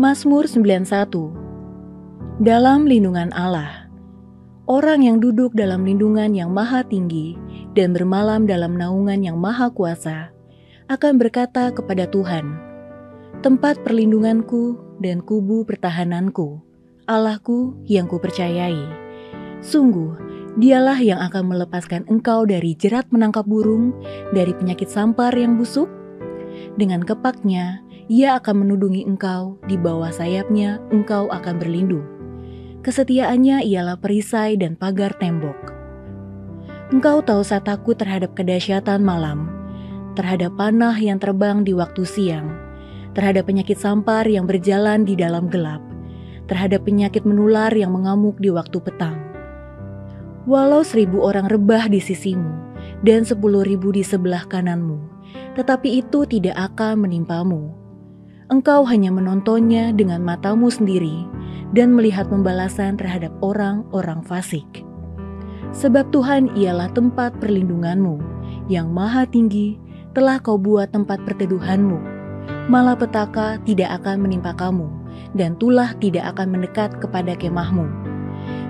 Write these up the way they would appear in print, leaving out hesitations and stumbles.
Mazmur 91. Dalam lindungan Allah. Orang yang duduk dalam lindungan yang maha tinggi dan bermalam dalam naungan yang maha kuasa akan berkata kepada Tuhan, tempat perlindunganku dan kubu pertahananku, Allahku yang kupercayai. Sungguh, dialah yang akan melepaskan engkau dari jerat menangkap burung, dari penyakit sampar yang busuk. Dengan kepaknya, ia akan menudungi engkau, di bawah sayapnya engkau akan berlindung. Kesetiaannya ialah perisai dan pagar tembok. Engkau tahu saya takut terhadap kedahsyatan malam, terhadap panah yang terbang di waktu siang, terhadap penyakit sampar yang berjalan di dalam gelap, terhadap penyakit menular yang mengamuk di waktu petang. Walau 1.000 orang rebah di sisimu dan 10.000 di sebelah kananmu, tetapi itu tidak akan menimpamu. Engkau hanya menontonnya dengan matamu sendiri dan melihat pembalasan terhadap orang-orang fasik. Sebab Tuhan ialah tempat perlindunganmu, yang maha tinggi telah kau buat tempat perteduhanmu. Malapetaka tidak akan menimpa kamu, dan tulah tidak akan mendekat kepada kemahmu.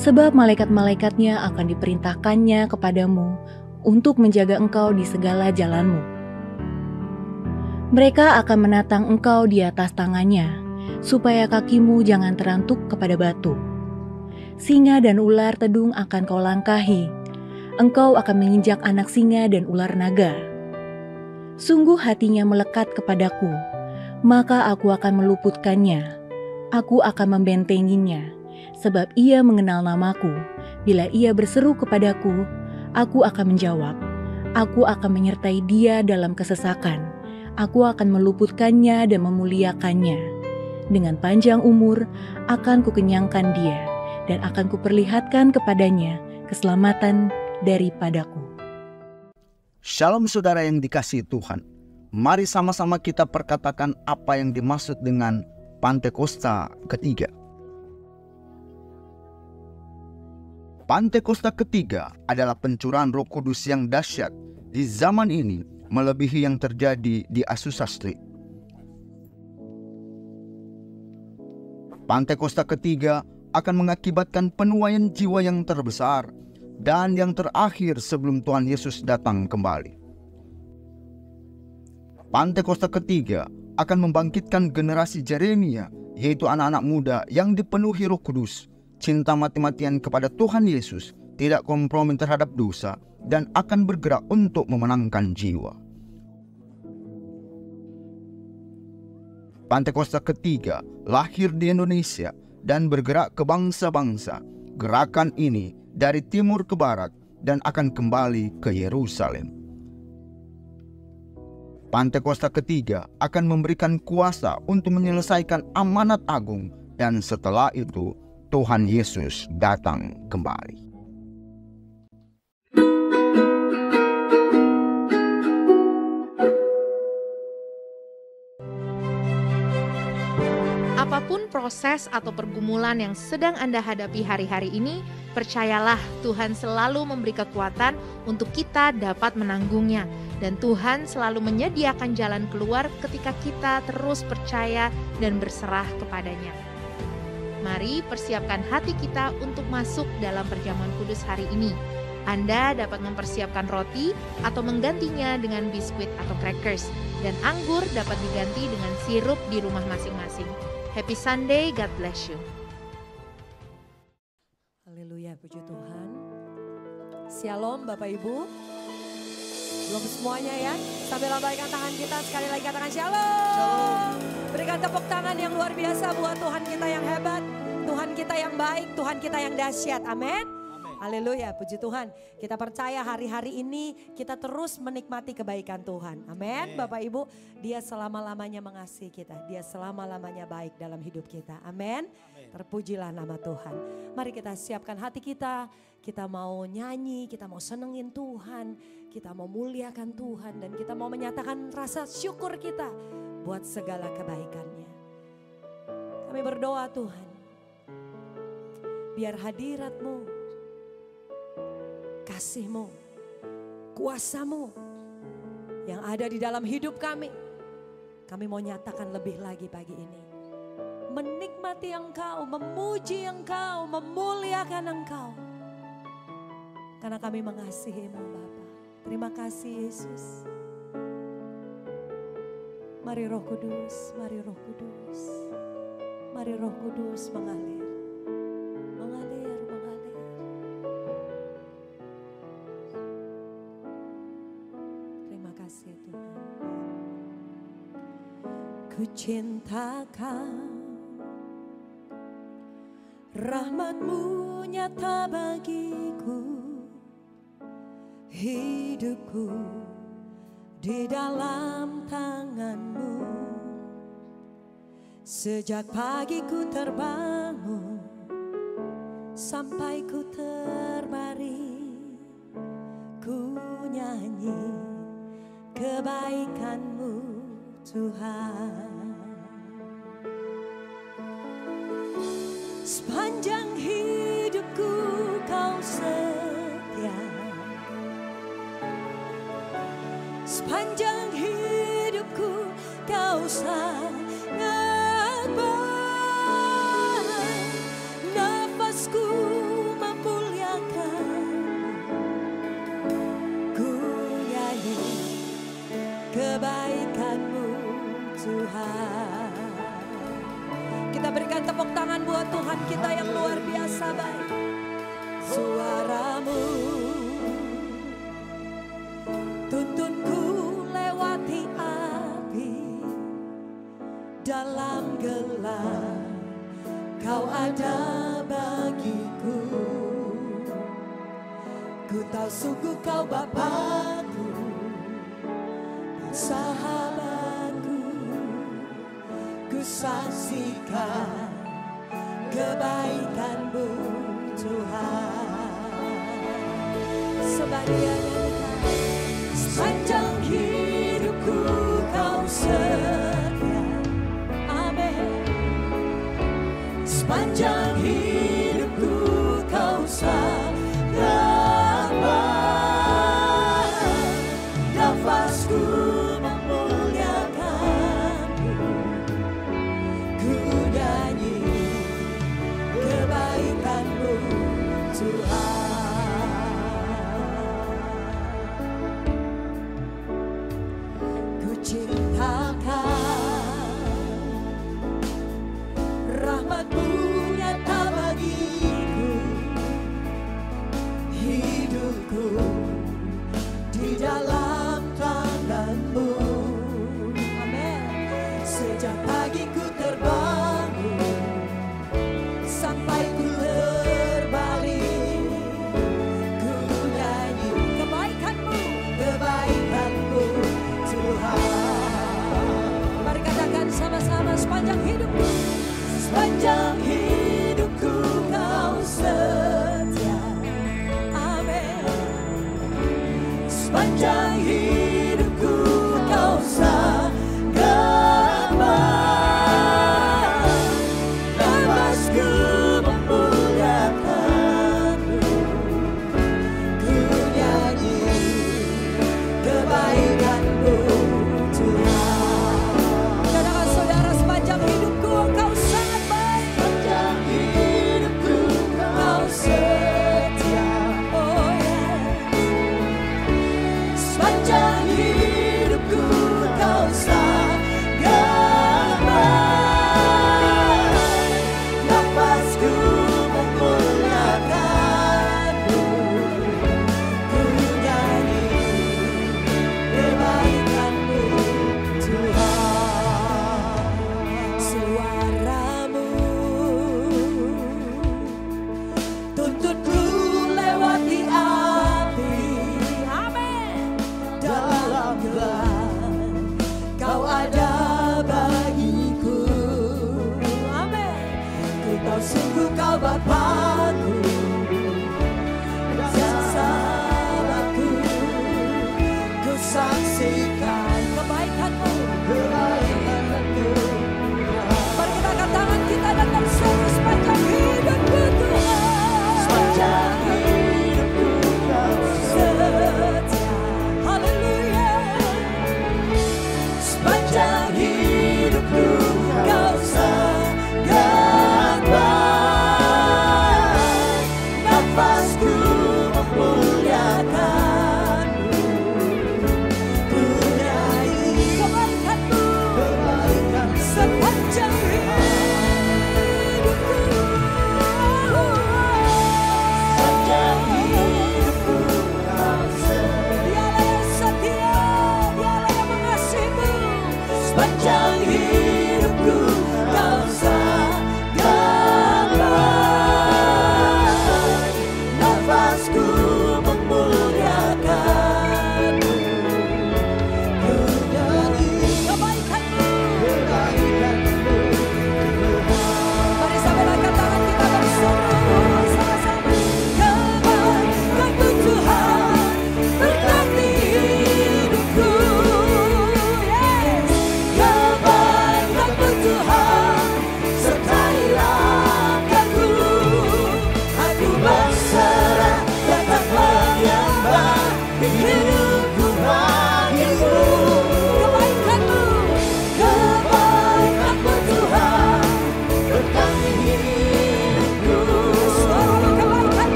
Sebab malaikat-malaikatnya akan diperintahkannya kepadamu untuk menjaga engkau di segala jalanmu. Mereka akan menatang engkau di atas tangannya, supaya kakimu jangan terantuk kepada batu. Singa dan ular tedung akan kau langkahi, engkau akan menginjak anak singa dan ular naga. Sungguh hatinya melekat kepadaku, maka aku akan meluputkannya. Aku akan membentenginya, sebab ia mengenal namaku. Bila ia berseru kepadaku, aku akan menjawab. Aku akan menyertai dia dalam kesesakan. Aku akan meluputkannya dan memuliakannya. Dengan panjang umur akan kukenyangkan dia, dan akan kuperlihatkan kepadanya keselamatan daripadaku. Shalom saudara yang dikasihi Tuhan. Mari sama-sama kita perkatakan apa yang dimaksud dengan Pantekosta ketiga. Pantekosta ketiga adalah pencurahan Roh Kudus yang dahsyat di zaman ini, melebihi yang terjadi di Azusa Street. Pantekosta ketiga akan mengakibatkan penuaian jiwa yang terbesar dan yang terakhir sebelum Tuhan Yesus datang kembali. Pantekosta ketiga akan membangkitkan generasi Yeremia, yaitu anak-anak muda yang dipenuhi Roh Kudus, cinta mati-matian kepada Tuhan Yesus, tidak kompromi terhadap dosa, dan akan bergerak untuk memenangkan jiwa. Pantekosta ketiga lahir di Indonesia dan bergerak ke bangsa-bangsa. Gerakan ini dari timur ke barat dan akan kembali ke Yerusalem. Pantekosta ketiga akan memberikan kuasa untuk menyelesaikan amanat agung, dan setelah itu Tuhan Yesus datang kembali. Apapun proses atau pergumulan yang sedang Anda hadapi hari-hari ini, percayalah Tuhan selalu memberi kekuatan untuk kita dapat menanggungnya. Dan Tuhan selalu menyediakan jalan keluar ketika kita terus percaya dan berserah kepadanya. Mari persiapkan hati kita untuk masuk dalam perjamuan kudus hari ini. Anda dapat mempersiapkan roti atau menggantinya dengan biskuit atau crackers. Dan anggur dapat diganti dengan sirup di rumah masing-masing. Happy Sunday, God bless you. Haleluya, puji Tuhan. Shalom Bapak Ibu. Belum semuanya ya, sambil lambaikan tangan kita sekali lagi katakan shalom. Berikan tepuk tangan yang luar biasa buat Tuhan kita yang hebat, Tuhan kita yang baik, Tuhan kita yang dahsyat, amin. Haleluya, puji Tuhan. Kita percaya hari-hari ini kita terus menikmati kebaikan Tuhan. Amin. Bapak Ibu, Dia selama-lamanya mengasihi kita. Dia selama-lamanya baik dalam hidup kita. Amin. Terpujilah nama Tuhan. Mari kita siapkan hati kita. Kita mau nyanyi, kita mau senengin Tuhan. Kita mau muliakan Tuhan. Dan kita mau menyatakan rasa syukur kita buat segala kebaikannya. Kami berdoa Tuhan. Biar hadirat-Mu, kasih-Mu, kuasa-Mu yang ada di dalam hidup kami. Kami mau nyatakan lebih lagi pagi ini. menikmati Engkau, memuji Engkau, memuliakan Engkau. Karena kami mengasihi-Mu Bapa. Terima kasih Yesus. Mari Roh Kudus, mari Roh Kudus. Mari Roh Kudus mengalir. Mengalir, mengalir. Terima kasih Tuhan. Ku cintakan rahmat-Mu nyata bagiku, hidupku di dalam tangan-Mu. Sejak pagi ku terbangun sampai ku terbaring, ku nyanyi kebaikan-Mu Tuhan. Sepanjang hidupku Kau setia, sepanjang hidupku Kau sangat baik. Nafasku memuliakan, ku nyanyi kebaikan-Mu Tuhan. Kita berikan tepuk tangan buat Tuhan kita yang luar biasa baik. Suara-Mu tuntunku lewati api, dalam gelap Kau ada bagiku. Ku tahu sungguh Kau Bapakku, sahabatku. Ku saksikan kebaikan-Mu Tuhan. Sebagai nyanyikan, sepanjang hidupku Kau setia. Amin. Sepanjang hidupku Kau sangat baik. Nafasku memuliakan-Mu, ku nyanyi kebaikan-Mu Tuhan. Ku cintakan rahmat-Mu nyata bagiku, hidupku di dalam tangan-Mu. Amin. Sejak pagi ku terbangun sampai ku terbaring, ku nyanyi kebaikan-Mu, kebaikan-Mu Tuhan. Mari katakan sama-sama, sepanjang hidupku, sepanjang hidupku Kau setia. Amin. Sepanjang hidupku Kau sangat baik. Nafasku memuliakan-Mu, ku nyanyi kebaikan-Mu Tuhan. Katakan saudara, sepanjang hidupku Engkau sangat baik. Sepanjang hidupku Kau setia. Oh yeah. Sepanjang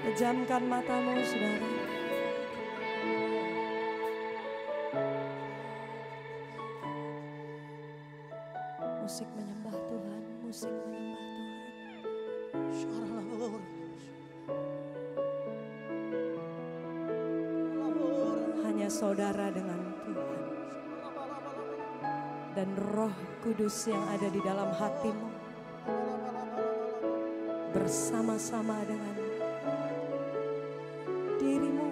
Pejamkan matamu, saudara. Musik menyembah Tuhan, musik menyembah Tuhan. Hanya saudara dengan Tuhan. Dan Roh Kudus yang ada di dalam hatimu bersama-sama dengan dirimu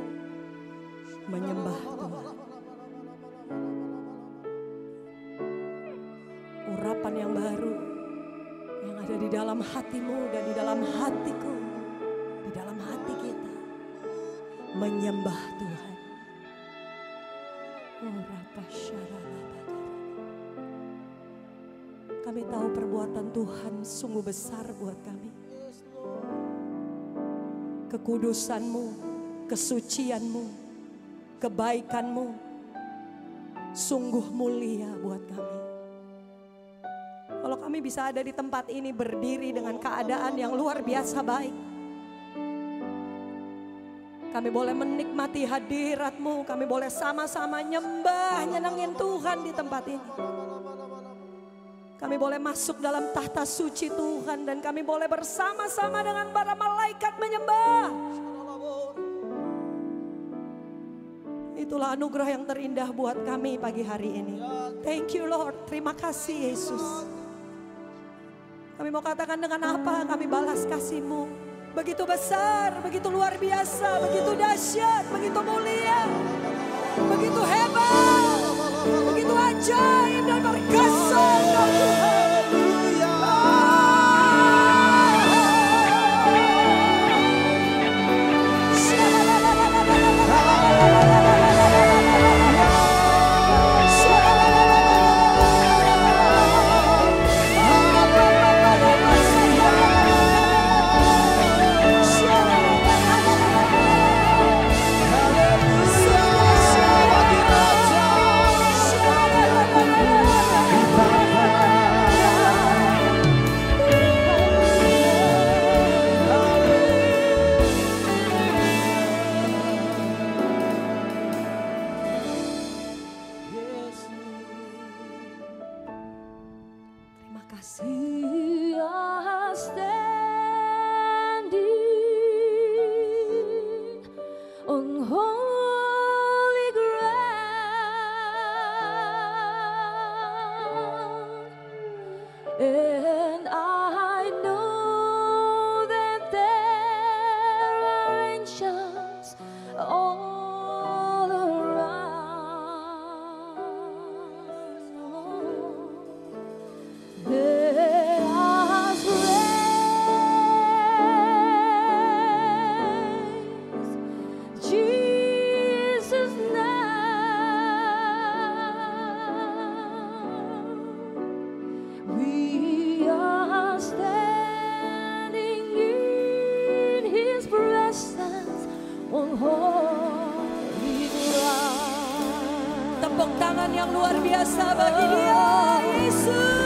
menyembah Tuhan. Urapan yang baru yang ada di dalam hatimu dan di dalam hatiku, di dalam hati kita menyembah Tuhan. Kami tahu perbuatan Tuhan sungguh besar buat kami. Kekudusan-Mu, kesucian-Mu, kebaikan-Mu sungguh mulia buat kami. Kalau kami bisa ada di tempat ini berdiri dengan keadaan yang luar biasa baik, kami boleh menikmati hadirat-Mu, kami boleh sama-sama nyembah, nyenengin Tuhan di tempat ini. Kami boleh masuk dalam tahta suci Tuhan dan kami boleh bersama-sama dengan para malaikat menyembah. Itulah anugerah yang terindah buat kami pagi hari ini. Thank you Lord, terima kasih Yesus. Kami mau katakan dengan apa kami balas kasih-Mu. Begitu besar, begitu luar biasa, begitu dahsyat, begitu mulia, begitu hebat, begitu ajaib dan berkesan Tuhan. Tepuk tangan yang luar biasa bagi Dia, Yesus.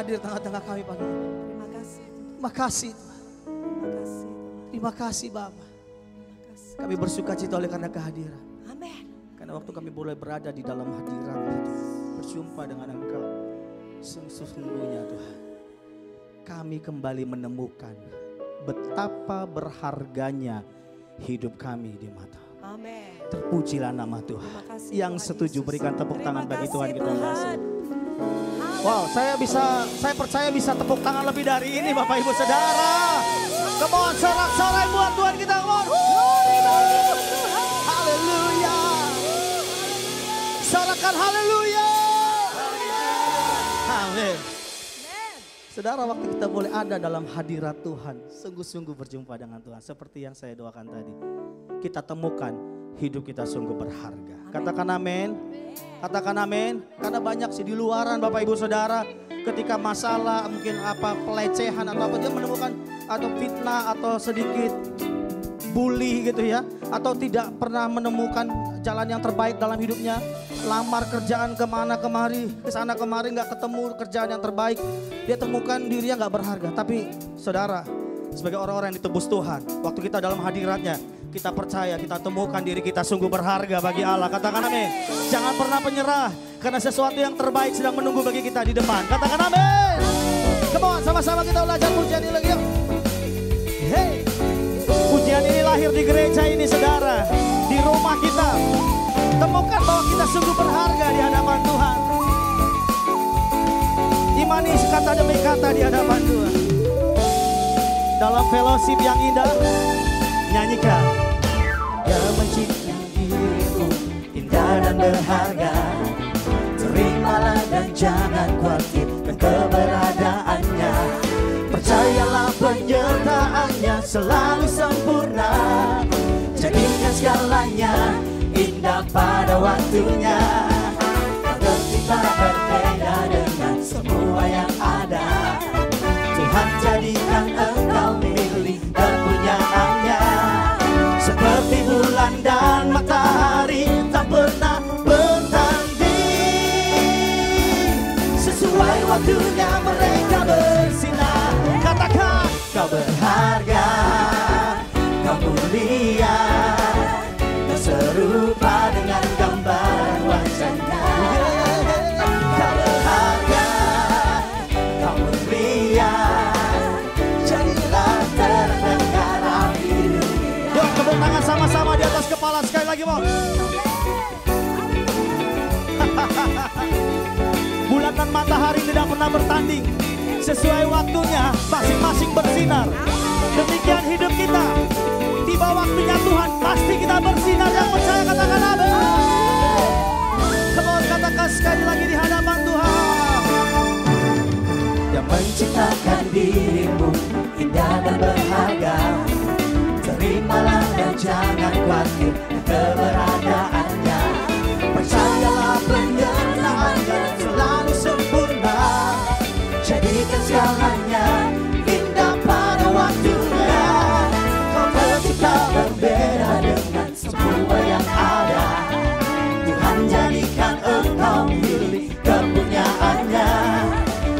hadir tengah-tengah kami pagi ini. Terima kasih. Terima kasih. Terima kasih. Terima kasih Bapa. Terima kasih. Kami bersuka cita oleh karena kehadiran. Amin. Karena waktu kami boleh berada di dalam hadirat itu, berjumpa dengan Engkau, sesungguhnya Tuhan, kami kembali menemukan betapa berharganya hidup kami di mata. Amin. Terpujilah nama Tuhan. Terima kasih, Yang Tuhan setuju Yesus. berikan tepuk tangan bagi Tuhan kita Tuhan. kasih. Wow, saya percaya bisa tepuk tangan lebih dari ini Bapak Ibu Saudara. Come on, sorak-sorai buat Tuhan kita. Come on. Haleluya. Sorakan haleluya. Amin. Saudara, waktu kita boleh ada dalam hadirat Tuhan, sungguh-sungguh berjumpa dengan Tuhan. Seperti yang saya doakan tadi, kita temukan hidup kita sungguh berharga. Katakan amin. Katakan amin. Karena banyak sih di luaran Bapak Ibu Saudara, ketika masalah mungkin apa pelecehan atau apa, dia menemukan atau fitnah atau sedikit bully gitu ya, atau tidak pernah menemukan jalan yang terbaik dalam hidupnya, lamar kerjaan kemana kemari, kesana kemari nggak ketemu kerjaan yang terbaik, dia temukan dirinya nggak berharga. Tapi saudara, sebagai orang-orang yang ditebus Tuhan, waktu kita dalam hadiratnya, kita percaya kita temukan diri kita sungguh berharga bagi Allah. Katakan amin. Jangan pernah menyerah, karena sesuatu yang terbaik sedang menunggu bagi kita di depan. Katakan amin. Come on, sama-sama kita belajar pujian ini lagi yuk. Hey. Pujian ini lahir di gereja ini saudara, di rumah kita. Temukan bahwa kita sungguh berharga di hadapan Tuhan. Imani kata demi kata di hadapan Tuhan. Dalam fellowship yang indah, nyanyikan. Dia mencipta dirimu indah dan berharga. Terimalah dan jangan khawatir dan keberadaannya. Percayalah penyertaannya selalu sempurna. Jadikan segalanya indah pada waktunya. Tercipta berbeda dengan semua yang ada. Tuhan jadikan engkau milik kepunyaannya. Seperti bulan dan matahari tak pernah bertanding. Sesuai waktunya mereka bersinar. Katakan, Kau berharga, kau mulia, kau serupa dengan gambar wajahnya. Kau berharga, kau mulia, jadilah terdengar di dunia. yuk tepuk tangan sama-sama di atas kepala sekali lagi mau. Bulan dan matahari tidak pernah bertanding. Sesuai waktunya masing-masing bersinar. Demikian hidup kita. Tiba waktunya Tuhan pasti kita bersinar. Yang percaya katakan amin. Come on, katakan sekali lagi di hadapan Tuhan. Yang menciptakan dirimu indah dan berharga. Terimalah dan jangan khawatir keberadaannya. Percayalah penyertaannya selalu sempurna. Jadikan segalanya indah pada waktunya. Kau tercipta berbeda dengan semua yang ada. Tuhan jadikan engkau milik kepunyaannya.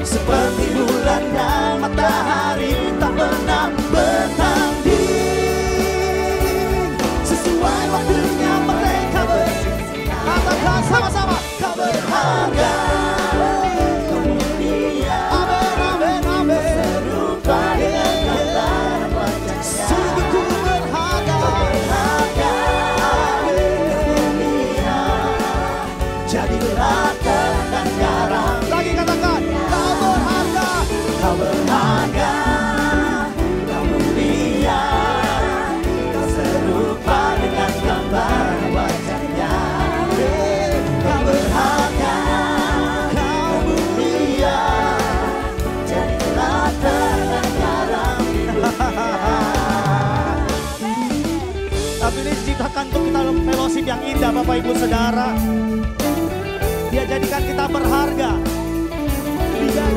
Seperti bulan dan matahari tak pernah bertanding. Sesuai waktunya mereka bersinar. Katakan sama-sama. Kau berharga, kau mulia, Amin, amin, amin. serupa dengan gambar wajahnya. Sungguh ku berharga. Berharga, kau mulia, jadilah terang garam. Lagi katakan, kau berharga. Kau berharga, kau mulia, kau serupa dengan gambar wajahnya. Kau berharga, kau mulia, jadilah terang garam. Tapi ini diciptakan untuk kita dalam fellowship yang indah Bapak Ibu Saudara. Dia jadikan kita berharga.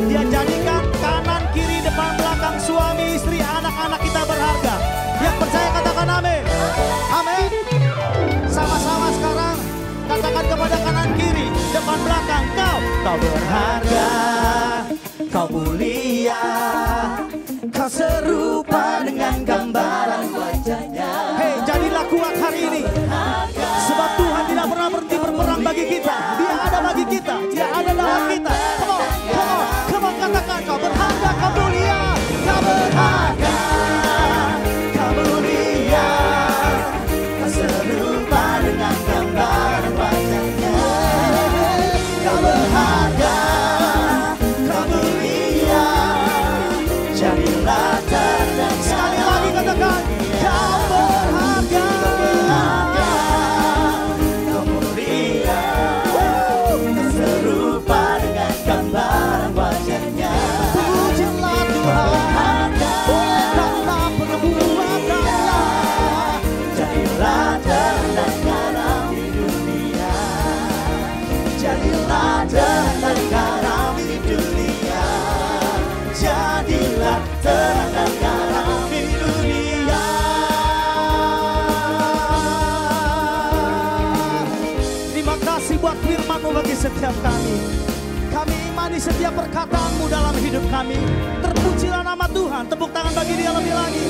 Dia jadikan kanan, kiri, depan, belakang, suami, istri, anak-anak kita berharga. Yang percaya katakan amin. Amin. Sama-sama sekarang katakan kepada kanan, kiri, depan, belakang. Kau berharga. Kau kau mulia, kau serupa dengan gambaran wajahnya. Hei, jadilah kuat hari ini, sebab Tuhan tidak pernah berhenti berperang bagi kita. Dia ada bagi kita, dia ada dalam kita. Come on, katakan kau berharga, kau mulia, kau berharga, Kau mulia, kau serupa dengan gambaran wajahnya. Kau berharga, kau mulia, jadilah terang. sekali lagi katakan kau berharga. Kau mulia, kau serupa dengan gambaran wajahnya. Pujilah Tuhan, karena perbuatannya. Jadilah terang garam di dunia, jadilah terang garam di dunia, jadilah terang garam di dunia. Terima kasih buat firman-Mu bagi setiap kami. Kami imani setiap perkataan-Mu dalam hidup kami. Terpujilah nama Tuhan. Tepuk tangan bagi Dia lebih lagi.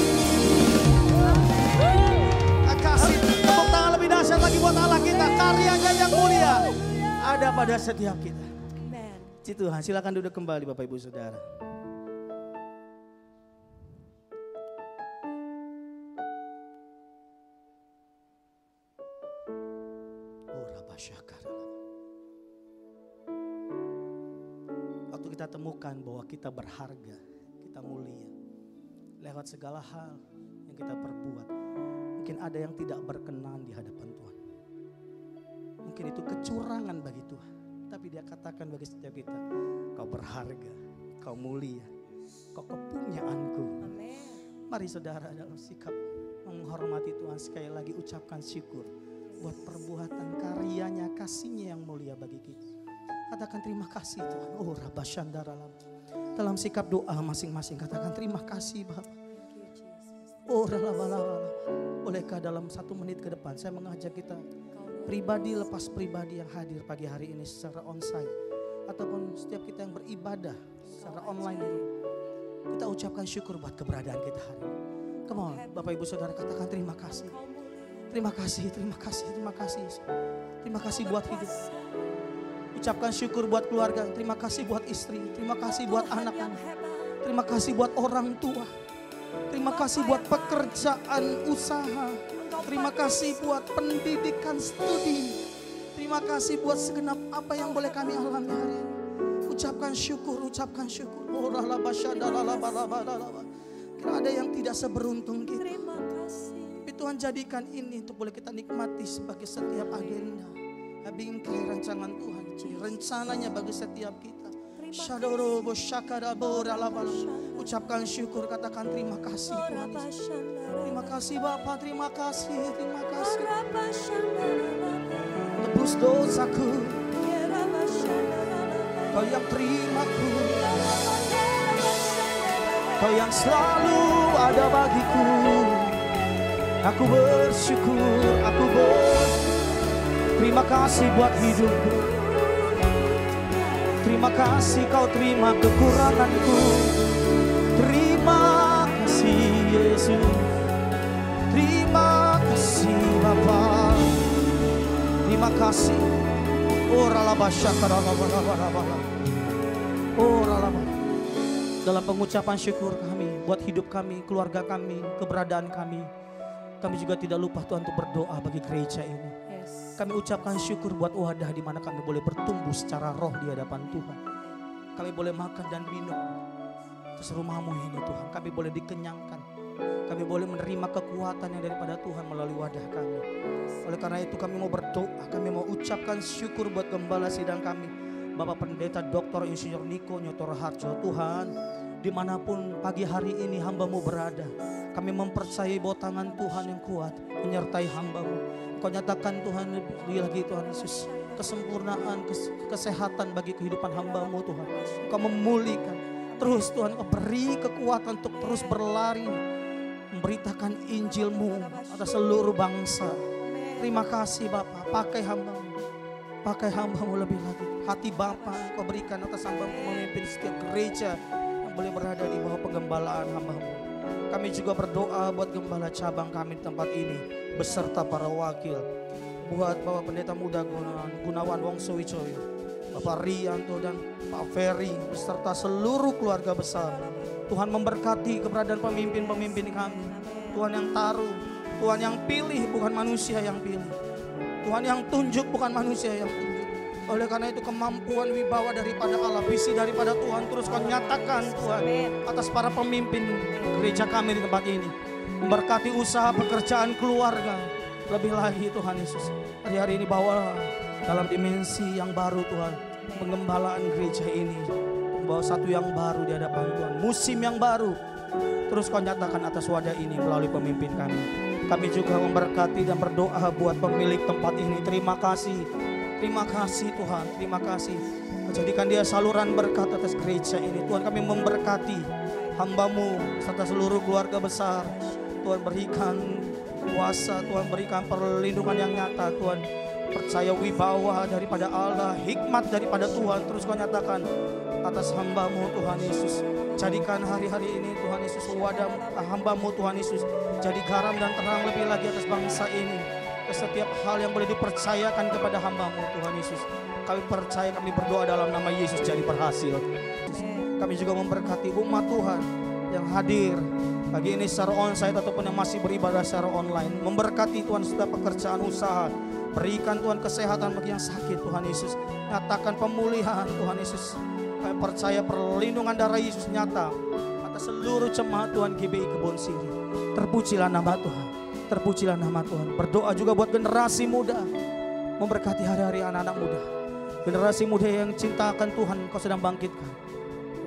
Kasih tepuk tangan lebih dahsyat lagi buat Allah kita. Karyanya yang mulia ada pada setiap kita. Puji Tuhan, silakan duduk kembali Bapak Ibu Saudara. Waktu kita temukan bahwa kita berharga, kita mulia, lewat segala hal yang kita perbuat, mungkin ada yang tidak berkenan di hadapan Tuhan. Mungkin itu kecurangan bagi Tuhan. Tapi Dia katakan bagi setiap kita, kau berharga, kau mulia, kau kepunyaanku. Mari saudara dalam sikap menghormati Tuhan sekali lagi ucapkan syukur buat perbuatan karyanya, kasihnya yang mulia bagi kita. Katakan terima kasih Tuhan. Oh Rabashandaralam. Dalam sikap doa masing-masing katakan terima kasih Bapak. Oh Ralabalala. Bolehkah dalam 1 menit ke depan saya mengajak kita pribadi lepas pribadi yang hadir pagi hari ini secara onsite ataupun setiap kita yang beribadah secara online ini, kita ucapkan syukur buat keberadaan kita hari ini. Come on, Bapak Ibu Saudara katakan terima kasih. Terima kasih, terima kasih, terima kasih. Terima kasih buat hidup. Ucapkan syukur buat keluarga, terima kasih buat istri, terima kasih buat anak-anak, terima kasih buat orang tua, terima kasih buat pekerjaan usaha, terima kasih buat pendidikan studi, terima kasih buat segenap apa yang boleh kami alami hari ini. Ucapkan syukur, ucapkan syukur. Kira ada yang tidak seberuntung kita. Tapi Tuhan jadikan ini untuk boleh kita nikmati sebagai setiap agenda. Bingkai rancangan Tuhan, jadi rencananya bagi setiap kita. Ucapkan syukur, katakan terima kasih Tuhan Yesus. Terima kasih Bapa, terima kasih, terima kasih. Tebus dosaku, Kau yang terimaku, Kau yang selalu ada bagiku. Aku bersyukur, aku bersyukur. Terima kasih buat hidupku. Terima kasih Kau terima kekuranganku. Terima kasih Yesus. Terima kasih Bapa. Terima kasih. Dalam pengucapan syukur kami buat hidup kami, keluarga kami, keberadaan kami, kami juga tidak lupa Tuhan untuk berdoa bagi gereja ini. Kami ucapkan syukur buat wadah di mana kami boleh bertumbuh secara roh di hadapan Tuhan. Kami boleh makan dan minum atas rumah-Mu ini Tuhan. Kami boleh dikenyangkan. Kami boleh menerima kekuatan yang daripada Tuhan melalui wadah kami. Oleh karena itu kami mau berdoa. Kami mau ucapkan syukur buat gembala sidang kami, Bapak Pendeta Dr. Insinyur Niko Nyotor Harjo. Tuhan, dimanapun pagi hari ini hamba-Mu berada, kami mempercayai bahwa tangan Tuhan yang kuat menyertai hamba-Mu. Kau nyatakan Tuhan lebih lagi Tuhan Yesus, kesempurnaan, kesehatan bagi kehidupan hamba-Mu Tuhan. Kau memulihkan terus Tuhan, Kau beri kekuatan untuk terus berlari memberitakan Injil-Mu atas seluruh bangsa. Terima kasih Bapa, pakai hamba-Mu pakai hamba-Mu lebih lagi. Hati Bapa Kau berikan atas hamba-Mu memimpin setiap gereja yang boleh berada di bawah penggembalaan hamba-Mu. Kami juga berdoa buat gembala cabang kami di tempat ini beserta para wakil. Buat Bapak Pendeta Muda Gunawan Wongso Wicoyo, Bapak Rianto dan Pak Ferry beserta seluruh keluarga besar. Tuhan memberkati keberadaan pemimpin-pemimpin kami. Tuhan yang taruh, Tuhan yang pilih bukan manusia yang pilih. Tuhan yang tunjuk bukan manusia yang tunjuk. Oleh karena itu kemampuan wibawa daripada Allah, visi daripada Tuhan terus Kau nyatakan Tuhan atas para pemimpin gereja kami di tempat ini. Memberkati usaha pekerjaan keluarga. Lebih lagi Tuhan Yesus, hari-hari ini bawa dalam dimensi yang baru Tuhan. Penggembalaan gereja ini membawa satu yang baru di hadapan Tuhan. Musim yang baru terus Kau nyatakan atas wadah ini melalui pemimpin kami. Kami juga memberkati dan berdoa buat pemilik tempat ini. Terima kasih Tuhan, terima kasih. Menjadikan dia saluran berkat atas gereja ini. Tuhan, kami memberkati hamba-Mu serta seluruh keluarga besar. Tuhan berikan kuasa, Tuhan berikan perlindungan yang nyata. Tuhan percaya wibawa daripada Allah, hikmat daripada Tuhan terus Kau nyatakan atas hamba-Mu Tuhan Yesus. Jadikan hari-hari ini Tuhan Yesus wadah hamba-Mu Tuhan Yesus jadi garam dan terang lebih lagi atas bangsa ini. Ke setiap hal yang boleh dipercayakan kepada hamba-Mu Tuhan Yesus, kami percaya, kami berdoa dalam nama Yesus jadi berhasil. Kami juga memberkati umat Tuhan yang hadir pagi ini secara onsite ataupun yang masih beribadah secara online. Memberkati Tuhan setiap pekerjaan usaha. Berikan Tuhan kesehatan bagi yang sakit Tuhan Yesus. Nyatakan pemulihan Tuhan Yesus. Kami percaya perlindungan darah Yesus nyata atas seluruh jemaat Tuhan GBI Kebon Siri. Terpujilah nama Tuhan, terpujilah nama Tuhan. Berdoa juga buat generasi muda, memberkati hari-hari anak-anak muda. Generasi muda yang cintakan Tuhan, Kau sedang bangkitkan.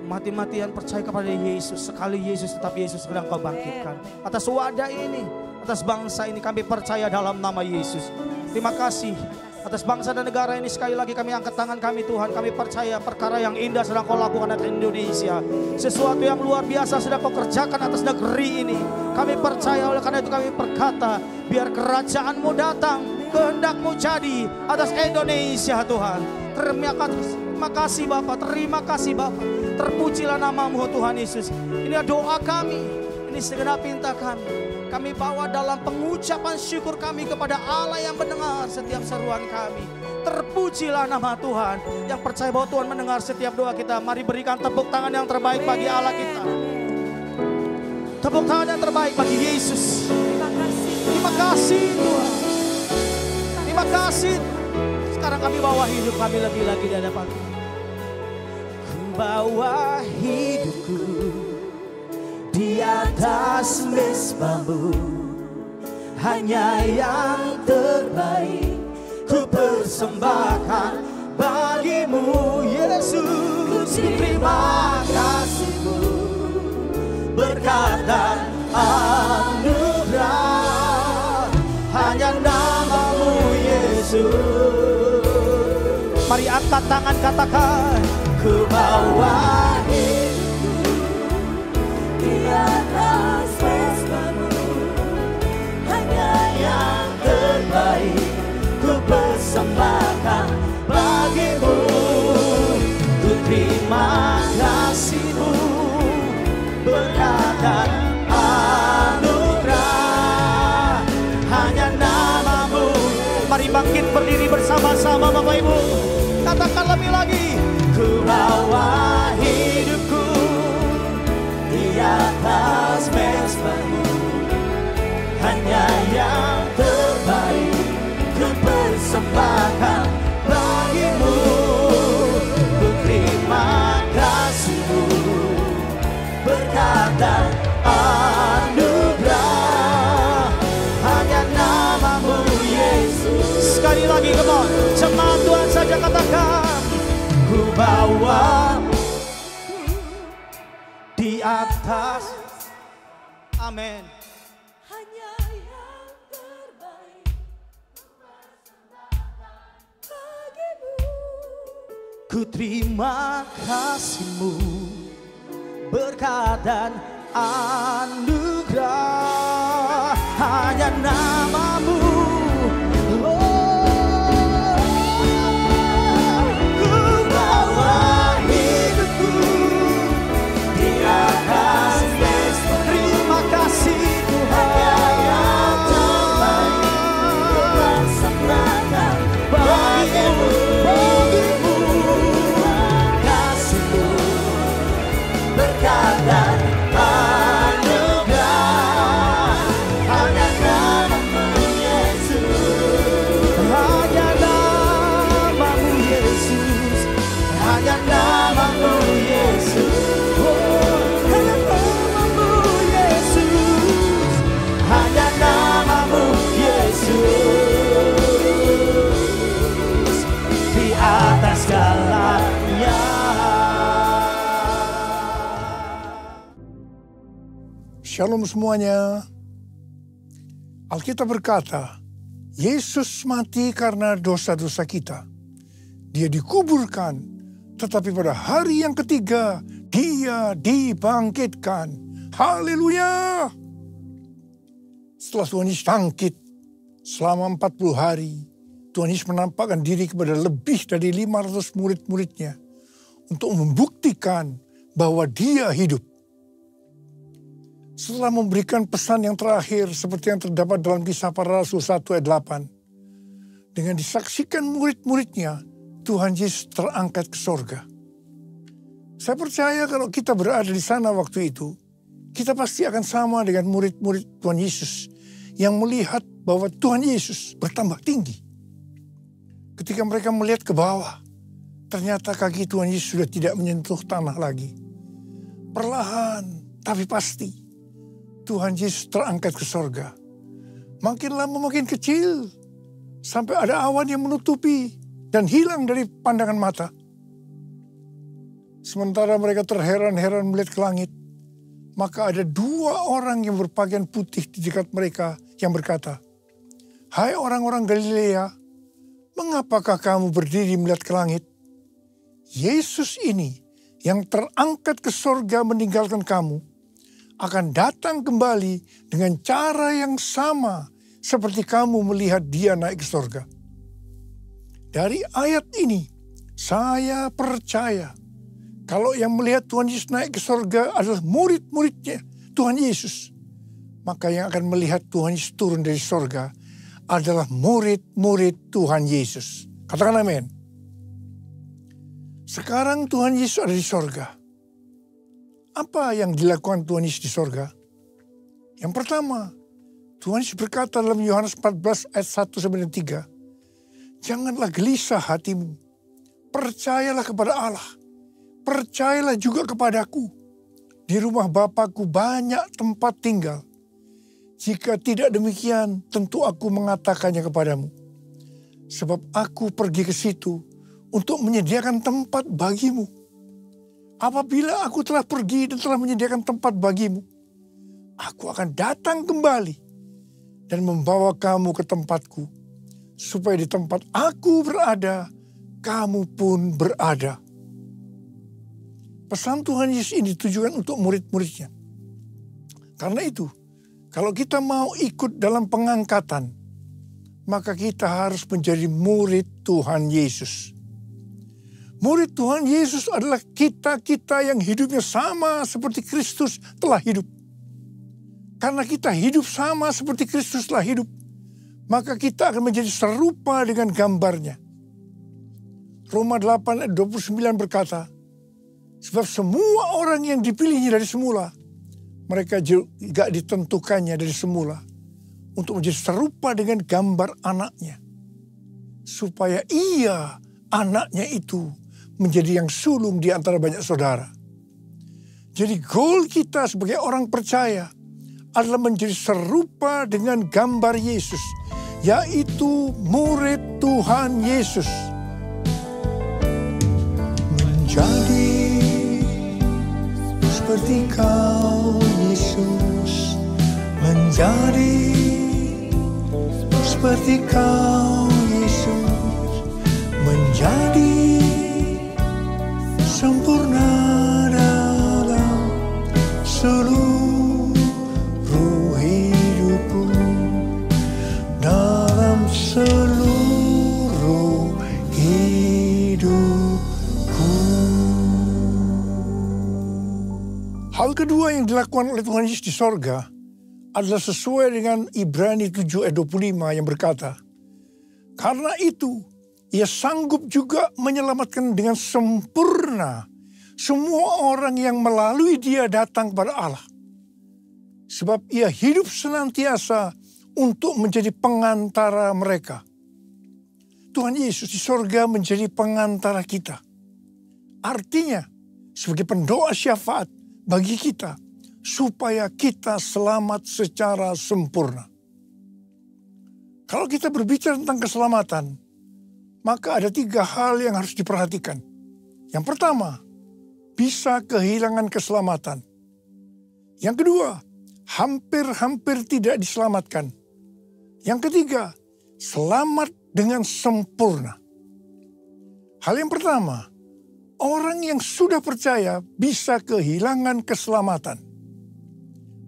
Mati-matian percaya kepada Yesus. Sekali Yesus tetap Yesus sedang Kau bangkitkan. Atas wadah ini, atas bangsa ini kami percaya dalam nama Yesus. Terima kasih atas bangsa dan negara ini. Sekali lagi kami angkat tangan kami Tuhan. Kami percaya perkara yang indah sedang Kau lakukan atas Indonesia. Sesuatu yang luar biasa sedang Kau kerjakan atas negeri ini. Kami percaya, oleh karena itu kami berkata, biar kerajaan-Mu datang, kehendak-Mu jadi atas Indonesia Tuhan. Terima kasih Bapa, terima kasih Bapa. Terpujilah nama-Mu Tuhan Yesus. Ini doa kami, ini segenap pinta kami. Kami bawa dalam pengucapan syukur kami kepada Allah yang mendengar setiap seruan kami. Terpujilah nama Tuhan. Yang percaya bahwa Tuhan mendengar setiap doa kita. Mari berikan tepuk tangan yang terbaik bagi Allah kita. Tepuk tangan yang terbaik bagi Yesus. Terima kasih Tuhan. Terima kasih. Sekarang kami bawa hidup kami lebih lagi di hadapan Tuhan. Bawa hidupku di atas mezbah-Mu, hanya yang terbaik ku persembahkan bagi-Mu Yesus. Terima kasih-Mu, berkat dan anugerah hanya nama-Mu Yesus. Mari angkat tangan katakan, ku bawa hidupku di atas mezbah-Mu, hanya yang terbaik ku persembahkan bagi-Mu. Ku terima kasih-Mu, berkat dan anugerah hanya nama-Mu. Mari bangkit berdiri bersama-sama Bapak Ibu. Katakan lebih lagi, ku bawa hidupku di atas mezbah-Mu, hanya yang terbaik ku persembahkan bagi-Mu. Ku terima kasih-Mu, berkat dan anugerah hanya nama-Mu Yesus. Sekali lagi, come on, jemaat Tuhan saja katakan, ku bawa di atas, amin. Hanya yang terbaik bagimu. Ku terima kasih-Mu, berkat dan anugerah hanya nama-Mu. Oh. hanya namamu Yesus, hanya namamu Yesus, hanya namamu Yesus, di atas segalanya. Shalom semuanya. Alkitab berkata, Yesus mati karena dosa-dosa kita. Dia dikuburkan, tetapi pada hari yang ketiga, dia dibangkitkan. Haleluya! Setelah Tuhan Yesus bangkit, selama 40 hari, Tuhan Yesus menampakkan diri kepada lebih dari 500 murid-muridnya untuk membuktikan bahwa dia hidup. Setelah memberikan pesan yang terakhir seperti yang terdapat dalam Kisah Para Rasul 1 ayat 8. Dengan disaksikan murid-muridnya, Tuhan Yesus terangkat ke sorga. Saya percaya kalau kita berada di sana waktu itu, kita pasti akan sama dengan murid-murid Tuhan Yesus yang melihat bahwa Tuhan Yesus bertambah tinggi. Ketika mereka melihat ke bawah, ternyata kaki Tuhan Yesus sudah tidak menyentuh tanah lagi. Perlahan tapi pasti, Tuhan Yesus terangkat ke sorga. Makin lama makin kecil, sampai ada awan yang menutupi dan hilang dari pandangan mata. Sementara mereka terheran-heran melihat ke langit, maka ada 2 orang yang berpakaian putih di dekat mereka yang berkata, "Hai orang-orang Galilea, mengapakah kamu berdiri melihat ke langit? Yesus ini yang terangkat ke sorga meninggalkan kamu, akan datang kembali dengan cara yang sama seperti kamu melihat dia naik ke sorga." Dari ayat ini, saya percaya kalau yang melihat Tuhan Yesus naik ke sorga adalah murid-muridnya Tuhan Yesus, maka yang akan melihat Tuhan Yesus turun dari sorga adalah murid-murid Tuhan Yesus. Katakan amin. Sekarang Tuhan Yesus ada di sorga. Apa yang dilakukan Tuhan Yesus di sorga? Yang pertama, Tuhan Yesus berkata dalam Yohanes 14 ayat 1-3, "Janganlah gelisah hatimu, percayalah kepada Allah, percayalah juga kepadaku. Di rumah Bapa-Ku banyak tempat tinggal. Jika tidak demikian, tentu aku mengatakannya kepadamu. Sebab aku pergi ke situ untuk menyediakan tempat bagimu. Apabila aku telah pergi dan telah menyediakan tempat bagimu, aku akan datang kembali dan membawa kamu ke tempatku, supaya di tempat aku berada, kamu pun berada." Pesan Tuhan Yesus ini ditujukan untuk murid-muridnya. Karena itu, kalau kita mau ikut dalam pengangkatan, maka kita harus menjadi murid Tuhan Yesus. Murid Tuhan Yesus adalah kita-kita yang hidupnya sama seperti Kristus telah hidup. Karena kita hidup sama seperti Kristus telah hidup, maka kita akan menjadi serupa dengan gambarnya. Roma 8 ayat 29 berkata, "Sebab semua orang yang dipilihnya dari semula, mereka juga ditentukannya dari semula untuk menjadi serupa dengan gambar anaknya, supaya ia, anaknya itu, menjadi yang sulung di antara banyak saudara." Jadi goal kita sebagai orang percaya adalah menjadi serupa dengan gambar Yesus, yaitu murid Tuhan Yesus. Menjadi seperti Kau Yesus, menjadi seperti Kau Yesus, menjadi sempurna dalam seluruh hidupku, dalam seluruh hidupku. Hal kedua yang dilakukan oleh Tuhan Yesus di sorga adalah sesuai dengan Ibrani 7 ayat 25 yang berkata, "Karena itu, Ia sanggup juga menyelamatkan dengan sempurna semua orang yang melalui Dia datang kepada Allah. Sebab Ia hidup senantiasa untuk menjadi pengantara mereka." Tuhan Yesus di sorga menjadi pengantara kita. Artinya, sebagai pendoa syafaat bagi kita, supaya kita selamat secara sempurna. Kalau kita berbicara tentang keselamatan, maka ada 3 hal yang harus diperhatikan. Yang pertama, bisa kehilangan keselamatan. Yang kedua, hampir-hampir tidak diselamatkan. Yang ketiga, selamat dengan sempurna. Hal yang pertama, orang yang sudah percaya bisa kehilangan keselamatan.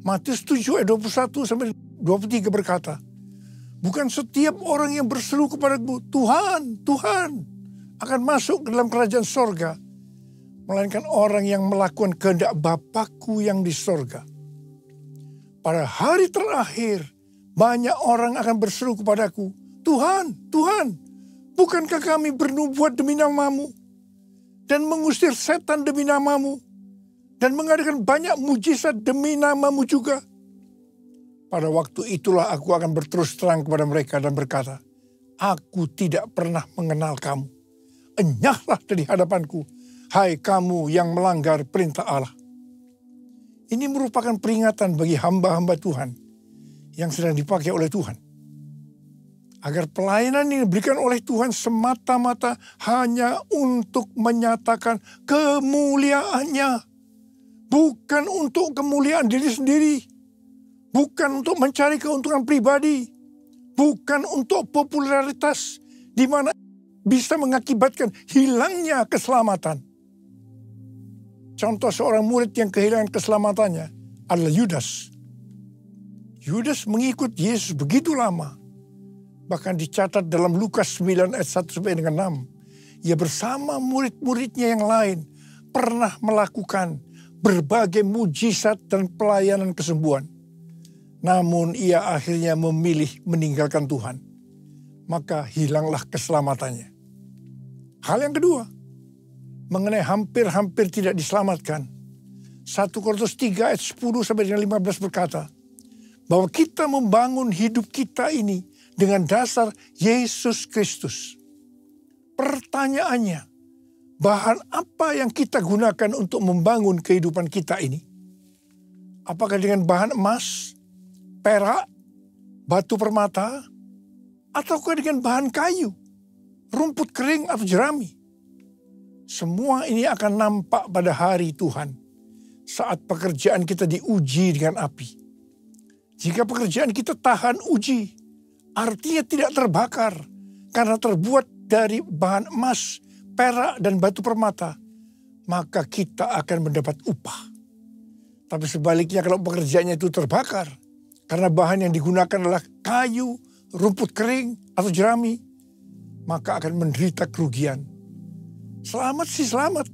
Matius 7 ayat 21 sampai 23 berkata, bukan setiap orang yang berseru kepadaku, Tuhan, Tuhan, akan masuk ke dalam kerajaan sorga, melainkan orang yang melakukan kehendak Bapakku yang di sorga. Pada hari terakhir, banyak orang akan berseru kepadaku, Tuhan, Tuhan, bukankah kami bernubuat demi namamu, dan mengusir setan demi namamu, dan mengadakan banyak mujizat demi namamu juga? Pada waktu itulah aku akan berterus terang kepada mereka dan berkata, aku tidak pernah mengenal kamu. Enyahlah dari hadapanku, hai kamu yang melanggar perintah Allah. Ini merupakan peringatan bagi hamba-hamba Tuhan yang sedang dipakai oleh Tuhan. Agar pelayanan yang diberikan oleh Tuhan semata-mata hanya untuk menyatakan kemuliaannya. Bukan untuk kemuliaan diri sendiri. Bukan untuk mencari keuntungan pribadi. Bukan untuk popularitas di mana bisa mengakibatkan hilangnya keselamatan. Contoh seorang murid yang kehilangan keselamatannya adalah Yudas. Yudas mengikut Yesus begitu lama. Bahkan dicatat dalam Lukas 9 ayat 1 sampai dengan 6. Ia bersama murid-muridnya yang lain pernah melakukan berbagai mujizat dan pelayanan kesembuhan. Namun ia akhirnya memilih meninggalkan Tuhan. Maka hilanglah keselamatannya. Hal yang kedua, mengenai hampir-hampir tidak diselamatkan. 1 Korintus 3 ayat 10 sampai dengan 15 berkata, bahwa kita membangun hidup kita ini dengan dasar Yesus Kristus. Pertanyaannya, bahan apa yang kita gunakan untuk membangun kehidupan kita ini? Apakah dengan bahan emas, perak, batu permata, ataukah dengan bahan kayu, rumput kering atau jerami? Semua ini akan nampak pada hari Tuhan saat pekerjaan kita diuji dengan api. Jika pekerjaan kita tahan uji, artinya tidak terbakar karena terbuat dari bahan emas, perak, dan batu permata, maka kita akan mendapat upah. Tapi sebaliknya kalau pekerjaannya itu terbakar karena bahan yang digunakan adalah kayu, rumput kering, atau jerami, maka akan menderita kerugian. Selamat sih selamat,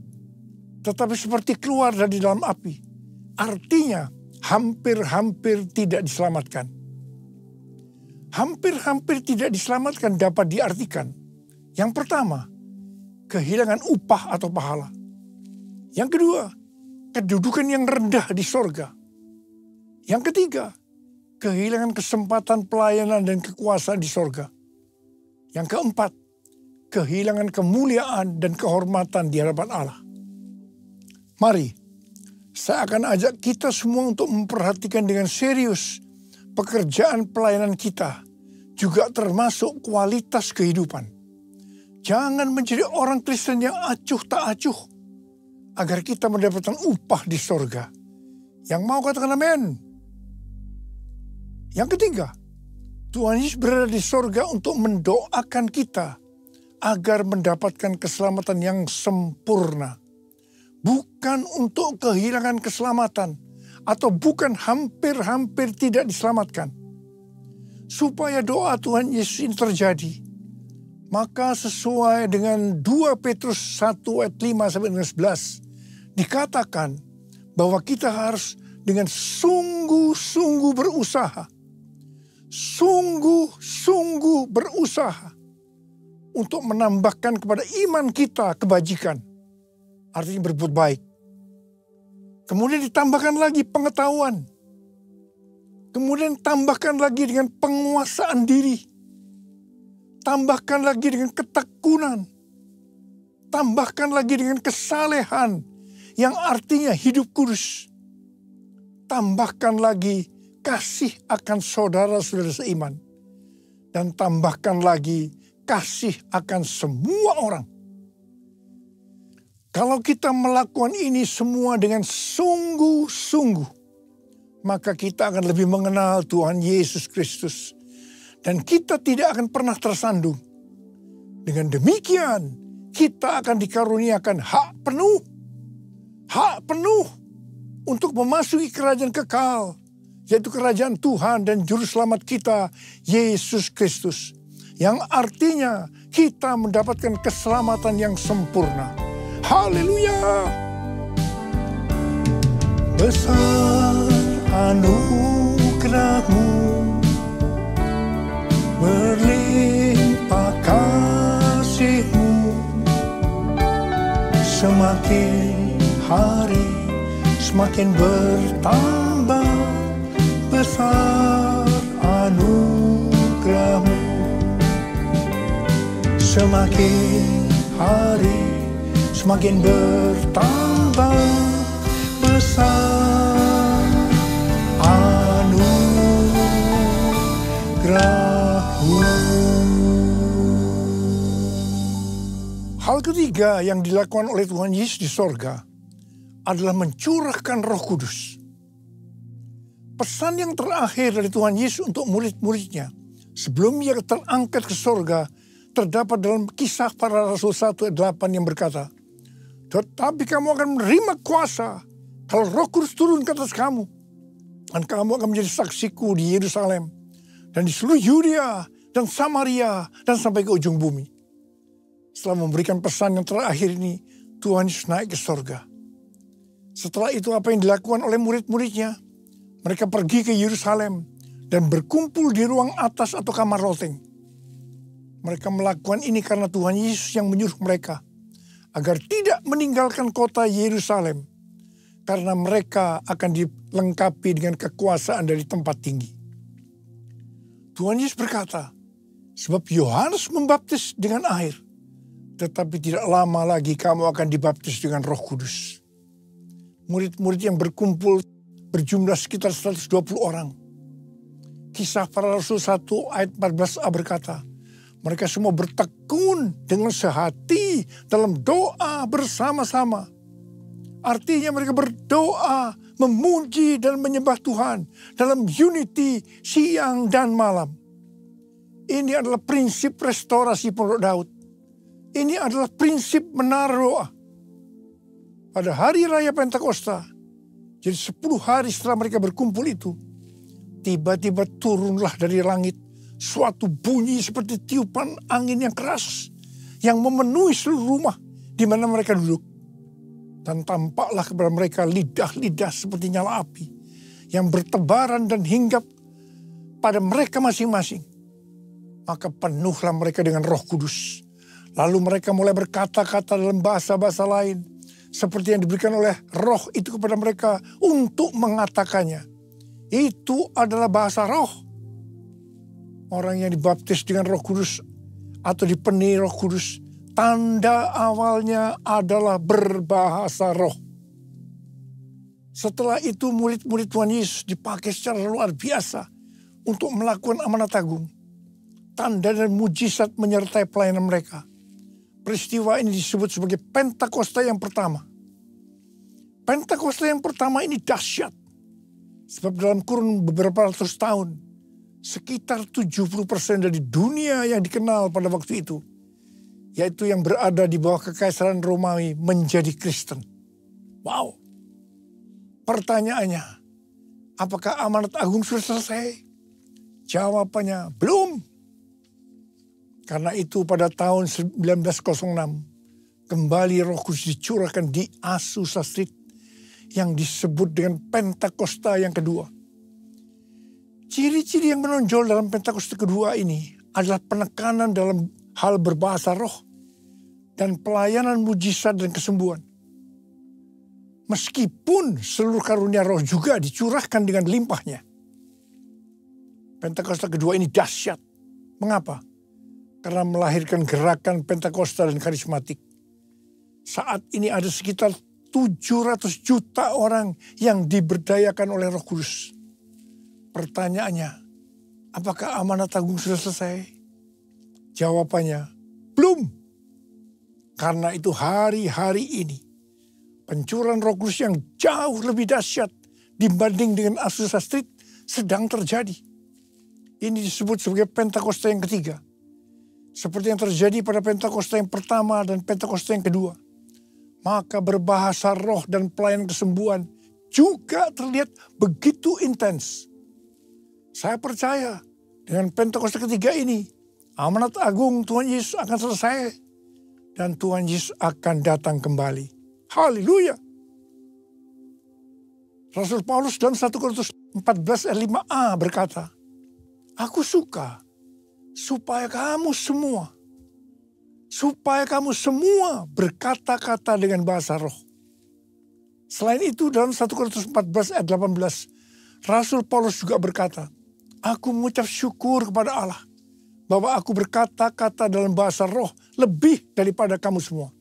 tetapi seperti keluar dari dalam api. Artinya hampir-hampir tidak diselamatkan. Hampir-hampir tidak diselamatkan dapat diartikan. Yang pertama, kehilangan upah atau pahala. Yang kedua, kedudukan yang rendah di sorga. Yang ketiga, kehilangan kesempatan pelayanan dan kekuasaan di sorga. Yang keempat, kehilangan kemuliaan dan kehormatan di hadapan Allah. Mari, saya akan ajak kita semua untuk memperhatikan dengan serius pekerjaan pelayanan kita, juga termasuk kualitas kehidupan. Jangan menjadi orang Kristen yang acuh tak acuh, agar kita mendapatkan upah di sorga. Yang mau katakan amin. Yang ketiga, Tuhan Yesus berada di sorga untuk mendoakan kita agar mendapatkan keselamatan yang sempurna. Bukan untuk kehilangan keselamatan, atau bukan hampir-hampir tidak diselamatkan. Supaya doa Tuhan Yesus ini terjadi, maka sesuai dengan 2 Petrus 1 ayat 5 sampai 11, dikatakan bahwa kita harus dengan sungguh-sungguh berusaha. Sungguh-sungguh berusaha untuk menambahkan kepada iman kita kebajikan. Artinya berbuat baik. Kemudian ditambahkan lagi pengetahuan. Kemudian tambahkan lagi dengan penguasaan diri. Tambahkan lagi dengan ketekunan. Tambahkan lagi dengan kesalehan yang artinya hidup kudus. Tambahkan lagi kasih akan saudara-saudara seiman. Dan tambahkan lagi kasih akan semua orang. Kalau kita melakukan ini semua dengan sungguh-sungguh, maka kita akan lebih mengenal Tuhan Yesus Kristus. Dan kita tidak akan pernah tersandung. Dengan demikian, kita akan dikaruniakan hak penuh untuk memasuki kerajaan kekal, yaitu kerajaan Tuhan dan Juru Selamat kita, Yesus Kristus. Yang artinya kita mendapatkan keselamatan yang sempurna. Haleluya! Besar anugerah-Mu, berlimpah kasih-Mu, semakin hari semakin bertambah. Besar anugerah-Mu, semakin hari semakin bertambah. Besar anugerah-Mu. Hal ketiga yang dilakukan oleh Tuhan Yesus di sorga adalah mencurahkan Roh Kudus. Pesan yang terakhir dari Tuhan Yesus untuk murid-muridnya sebelum ia terangkat ke sorga terdapat dalam Kisah Para Rasul 1 ayat 8 yang berkata, "Tetapi kamu akan menerima kuasa kalau Roh Kudus turun ke atas kamu, dan kamu akan menjadi saksiku di Yerusalem dan di seluruh Yudea dan Samaria dan sampai ke ujung bumi." Setelah memberikan pesan yang terakhir ini, Tuhan Yesus naik ke sorga. Setelah itu apa yang dilakukan oleh murid-muridnya? Mereka pergi ke Yerusalem dan berkumpul di ruang atas atau kamar loteng. Mereka melakukan ini karena Tuhan Yesus yang menyuruh mereka agar tidak meninggalkan kota Yerusalem, karena mereka akan dilengkapi dengan kekuasaan dari tempat tinggi. Tuhan Yesus berkata, "Sebab Yohanes membaptis dengan air, tetapi tidak lama lagi kamu akan dibaptis dengan Roh Kudus." Murid-murid yang berkumpul berjumlah sekitar 120 orang. Kisah Para Rasul 1 ayat 14a berkata, mereka semua bertekun dengan sehati dalam doa bersama-sama. Artinya mereka berdoa, memuji dan menyembah Tuhan dalam unity siang dan malam. Ini adalah prinsip restorasi Pondok Daud. Ini adalah prinsip menara doa. Pada hari raya Pentakosta, jadi 10 hari setelah mereka berkumpul itu, tiba-tiba turunlah dari langit suatu bunyi seperti tiupan angin yang keras yang memenuhi seluruh rumah di mana mereka duduk. Dan tampaklah kepada mereka lidah-lidah seperti nyala api yang bertebaran dan hinggap pada mereka masing-masing. Maka penuhlah mereka dengan Roh Kudus. Lalu mereka mulai berkata-kata dalam bahasa-bahasa lain seperti yang diberikan oleh Roh itu kepada mereka untuk mengatakannya. Itu adalah bahasa roh. Orang yang dibaptis dengan Roh Kudus atau dipenuhi Roh Kudus, tanda awalnya adalah berbahasa roh. Setelah itu murid-murid Tuhan Yesus dipakai secara luar biasa untuk melakukan amanat agung. Tanda dan mujizat menyertai pelayanan mereka. Peristiwa ini disebut sebagai Pentakosta yang pertama. Pentakosta yang pertama ini dahsyat. Sebab dalam kurun beberapa ratus tahun, sekitar 70% dari dunia yang dikenal pada waktu itu, yaitu yang berada di bawah kekaisaran Romawi, menjadi Kristen. Wow. Pertanyaannya, apakah amanat agung sudah selesai? Jawabannya, belum. Karena itu pada tahun 1906, kembali Roh Kudus dicurahkan di Azusa Street yang disebut dengan Pentakosta yang kedua. Ciri-ciri yang menonjol dalam Pentakosta kedua ini adalah penekanan dalam hal berbahasa roh dan pelayanan mujizat dan kesembuhan. Meskipun seluruh karunia roh juga dicurahkan dengan limpahnya. Pentakosta kedua ini dahsyat. Mengapa? Karena melahirkan gerakan Pentakosta dan karismatik Saat ini ada sekitar 700 juta orang yang diberdayakan oleh Roh Kudus. Pertanyaannya, apakah amanat agung sudah selesai? Jawabannya, belum. Karena itu hari-hari ini, pencurahan Roh Kudus yang jauh lebih dahsyat dibanding dengan Azusa Street sedang terjadi. Ini disebut sebagai Pentakosta yang ketiga. Seperti yang terjadi pada Pentakosta yang pertama dan Pentakosta yang kedua. Maka berbahasa roh dan pelayanan kesembuhan juga terlihat begitu intens. Saya percaya dengan Pentakosta ketiga ini, amanat agung Tuhan Yesus akan selesai. Dan Tuhan Yesus akan datang kembali. Haleluya. Rasul Paulus dalam 1 Korintus 14 ayat 5a berkata, aku suka supaya kamu semua berkata-kata dengan bahasa roh. Selain itu dalam 1 Korintus 14 ayat 18, Rasul Paulus juga berkata, aku mengucap syukur kepada Allah bahwa aku berkata-kata dalam bahasa roh lebih daripada kamu semua.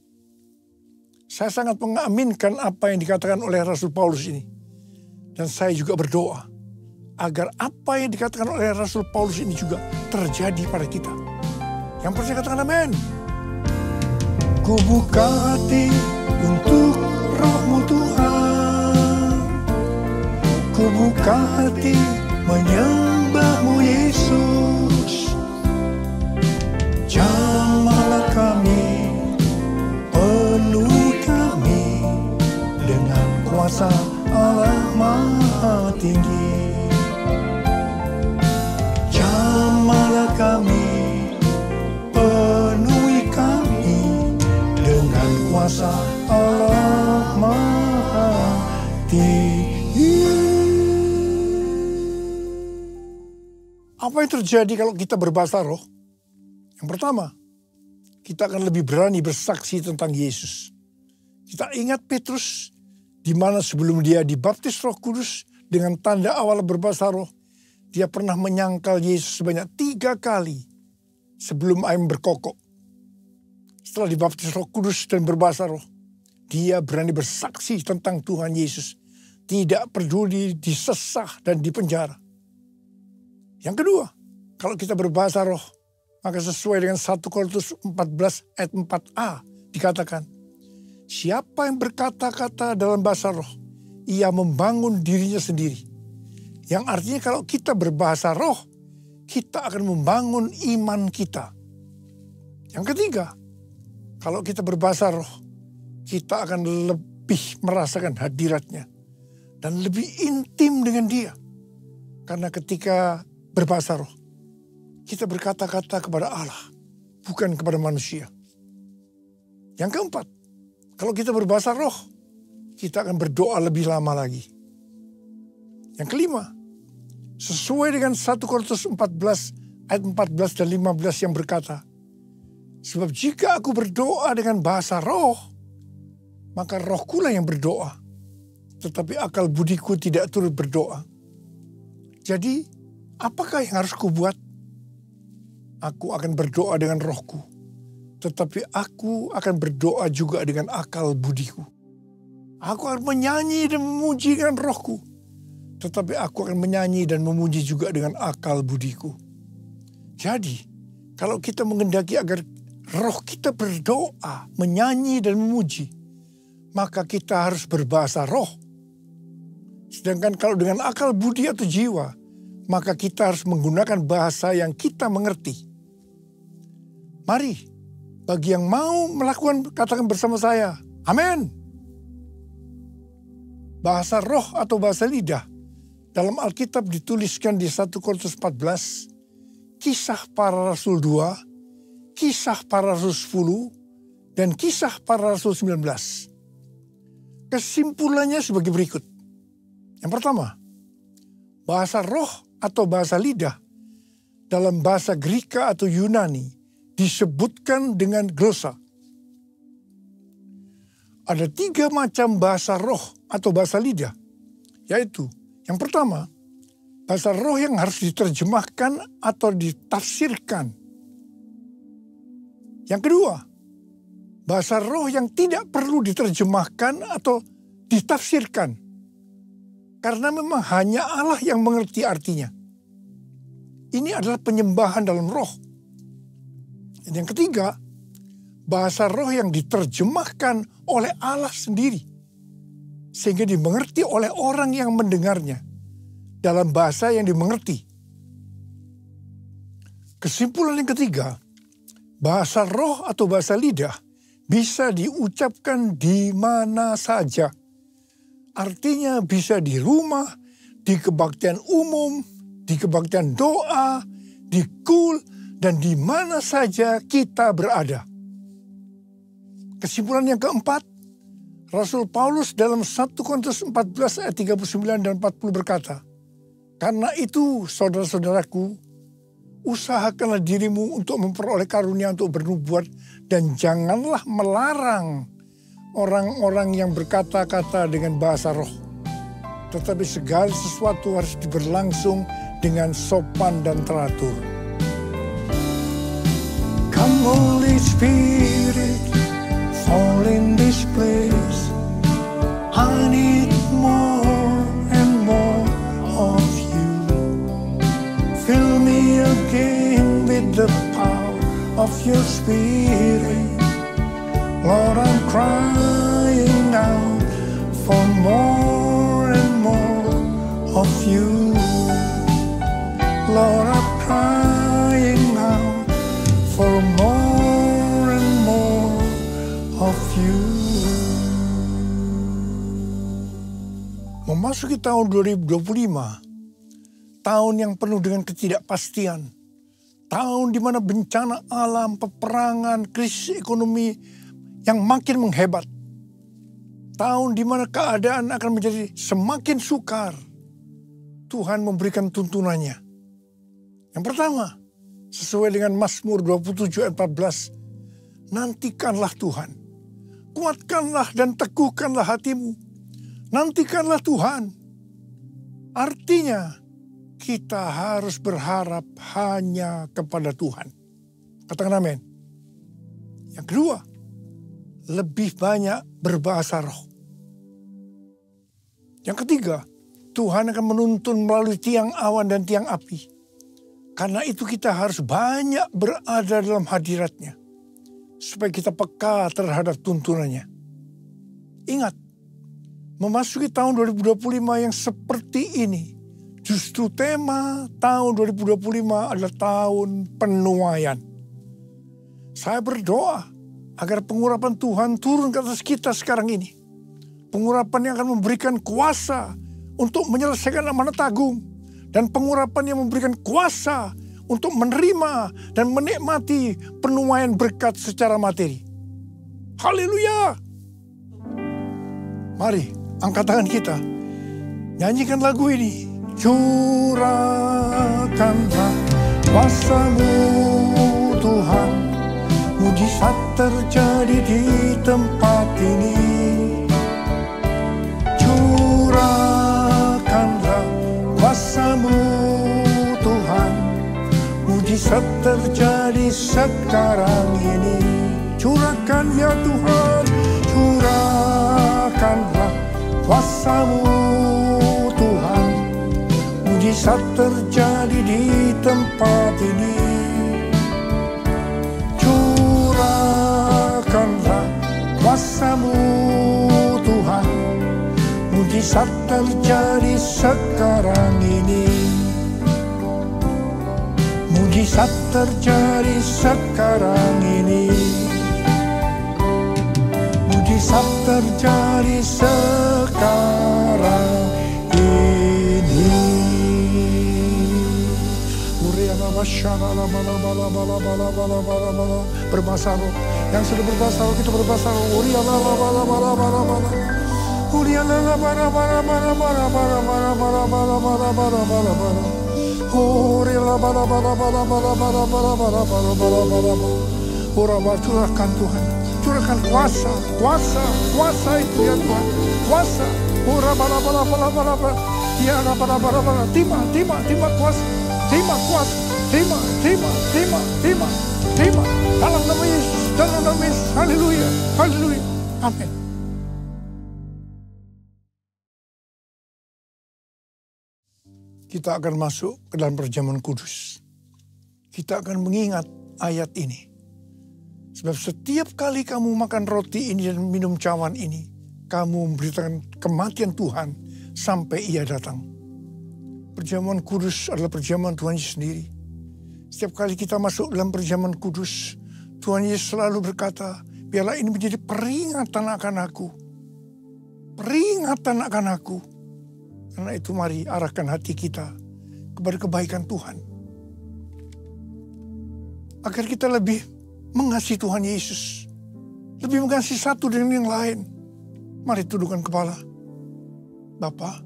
Saya sangat mengaminkan apa yang dikatakan oleh Rasul Paulus ini. Dan saya juga berdoa agar apa yang dikatakan oleh Rasul Paulus ini juga terjadi pada kita. Yang percaya katakan amin. Ku buka hati untuk Roh-Mu Tuhan. Ku buka hati menyembah-Mu Yesus. Jamahlah kami, penuhi kami dengan kuasa Allah Maha Tinggi. Jamahlah kami, penuhi kami dengan kuasa Allah Maha Tinggi. Apa yang terjadi kalau kita berbahasa roh? Yang pertama, kita akan lebih berani bersaksi tentang Yesus. Kita ingat Petrus, di mana sebelum dia dibaptis Roh Kudus dengan tanda awal berbahasa roh, dia pernah menyangkal Yesus sebanyak 3 kali sebelum air berkokok. Setelah dibaptis Roh Kudus dan berbahasa roh, dia berani bersaksi tentang Tuhan Yesus, tidak peduli disesah dan dipenjara. Yang kedua, kalau kita berbahasa roh, maka sesuai dengan 1 Korintus 14 ayat 4a dikatakan, siapa yang berkata-kata dalam bahasa roh, ia membangun dirinya sendiri. Yang artinya kalau kita berbahasa roh, kita akan membangun iman kita. Yang ketiga, kalau kita berbahasa roh, kita akan lebih merasakan hadiratnya. Dan lebih intim dengan dia. Karena ketika berbahasa roh, kita berkata-kata kepada Allah, bukan kepada manusia. Yang keempat, kalau kita berbahasa roh, kita akan berdoa lebih lama lagi. Yang kelima, sesuai dengan 1 Korintus 14 ayat 14 dan 15 yang berkata, sebab jika aku berdoa dengan bahasa roh, maka rohkulah yang berdoa, tetapi akal budiku tidak turut berdoa. Jadi, apakah yang harus kubuat? Aku akan berdoa dengan rohku, tetapi aku akan berdoa juga dengan akal budiku. Aku akan menyanyi dan memuji dengan rohku, tetapi aku akan menyanyi dan memuji juga dengan akal budiku. Jadi, kalau kita mengendaki agar roh kita berdoa, menyanyi dan memuji, maka kita harus berbahasa roh. Sedangkan kalau dengan akal budi atau jiwa, maka kita harus menggunakan bahasa yang kita mengerti. Mari, bagi yang mau melakukan, katakan bersama saya, amin. Bahasa roh atau bahasa lidah dalam Alkitab dituliskan di 1 Korintus 14, Kisah Para Rasul 2, Kisah Para Rasul 10, dan Kisah Para Rasul 19. Kesimpulannya sebagai berikut. Yang pertama, bahasa roh atau bahasa lidah dalam bahasa Greka atau Yunani disebutkan dengan glosa. Ada 3 macam bahasa roh atau bahasa lidah, yaitu yang pertama, bahasa roh yang harus diterjemahkan atau ditafsirkan. Yang kedua, Bahasa roh yang tidak perlu diterjemahkan atau ditafsirkan. Karena memang hanya Allah yang mengerti artinya. Ini adalah penyembahan dalam roh. Dan yang ketiga, bahasa roh yang diterjemahkan oleh Allah sendiri. Sehingga dimengerti oleh orang yang mendengarnya. Dalam bahasa yang dimengerti. Kesimpulan yang ketiga, bahasa roh atau bahasa lidah bisa diucapkan di mana saja. Artinya bisa di rumah, di kebaktian umum, di kebaktian doa, di kul, dan di mana saja kita berada. Kesimpulan yang keempat, Rasul Paulus dalam 1 Korintus 14 ayat 39 dan 40 berkata, "Karena itu saudara-saudaraku, usahakanlah dirimu untuk memperoleh karunia untuk bernubuat dan janganlah melarang orang-orang yang berkata-kata dengan bahasa roh. Tetapi segala sesuatu harus berlangsung dengan sopan dan teratur." Come Holy Spirit, fall in this place. I need more and more of you. Fill me again with the power of your Spirit. Lord, I'm crying out for more and more of you. Lord, I'm crying out for more and more of you. Memasuki tahun 2025, tahun yang penuh dengan ketidakpastian, tahun di mana bencana alam, peperangan, krisis ekonomi yang makin menghebat, tahun di mana keadaan akan menjadi semakin sukar. Tuhan memberikan tuntunannya. Yang pertama, sesuai dengan Mazmur 27 ayat 14, nantikanlah Tuhan, kuatkanlah dan teguhkanlah hatimu. Nantikanlah Tuhan. Artinya, kita harus berharap hanya kepada Tuhan. Katakan amin. Yang kedua, lebih banyak berbahasa roh. Yang ketiga, Tuhan akan menuntun melalui tiang awan dan tiang api. Karena itu kita harus banyak berada dalam hadirat-Nya. Supaya kita peka terhadap tuntunannya. Ingat, memasuki tahun 2025 yang seperti ini, justru tema tahun 2025 adalah tahun penuaian. Saya berdoa agar pengurapan Tuhan turun ke atas kita sekarang ini. Pengurapan yang akan memberikan kuasa untuk menyelesaikan amanat agung. Dan pengurapan yang memberikan kuasa untuk menerima dan menikmati penuaian berkat secara materi. Haleluya! Mari, angkat tangan kita. Nyanyikan lagu ini. Curahkanlah kuasa-Mu Tuhan, mujizat terjadi di tempat ini. Curahkanlah kuasa-Mu Tuhan, mujizat terjadi sekarang ini. Curahkan ya Tuhan, curahkanlah kuasa-Mu Tuhan, mujizat terjadi di tempat ini. Curahkanlah kuasa-Mu Tuhan, mujizat terjadi sekarang ini. Mujizat terjadi sekarang ini. Mujizat terjadi sekarang ini. Berbahasa roh. Yang sudah berbahasa roh, kita berbahasa roh. Curahkan Tuhan, curahkan kuasa, kuasa, kuasa itu ya Tuhan, kuasa. Terima kuasa, terima kuasa, terima dalam nama Yesus. dalam nama Yesus. Haleluya, haleluya, amin. Kita akan masuk ke dalam perjamuan kudus. Kita akan mengingat ayat ini. Sebab setiap kali kamu makan roti ini dan minum cawan ini, kamu memberitakan kematian Tuhan sampai Ia datang. Perjamuan kudus adalah perjamuan Tuhan Yesus sendiri. Setiap kali kita masuk dalam perjamuan kudus, Tuhan Yesus selalu berkata, biarlah ini menjadi peringatan akan aku. Peringatan akan aku. Karena itu mari arahkan hati kita kepada kebaikan Tuhan. Agar kita lebih mengasihi Tuhan Yesus. Lebih mengasihi satu dengan yang lain. Mari tundukkan kepala. Bapa,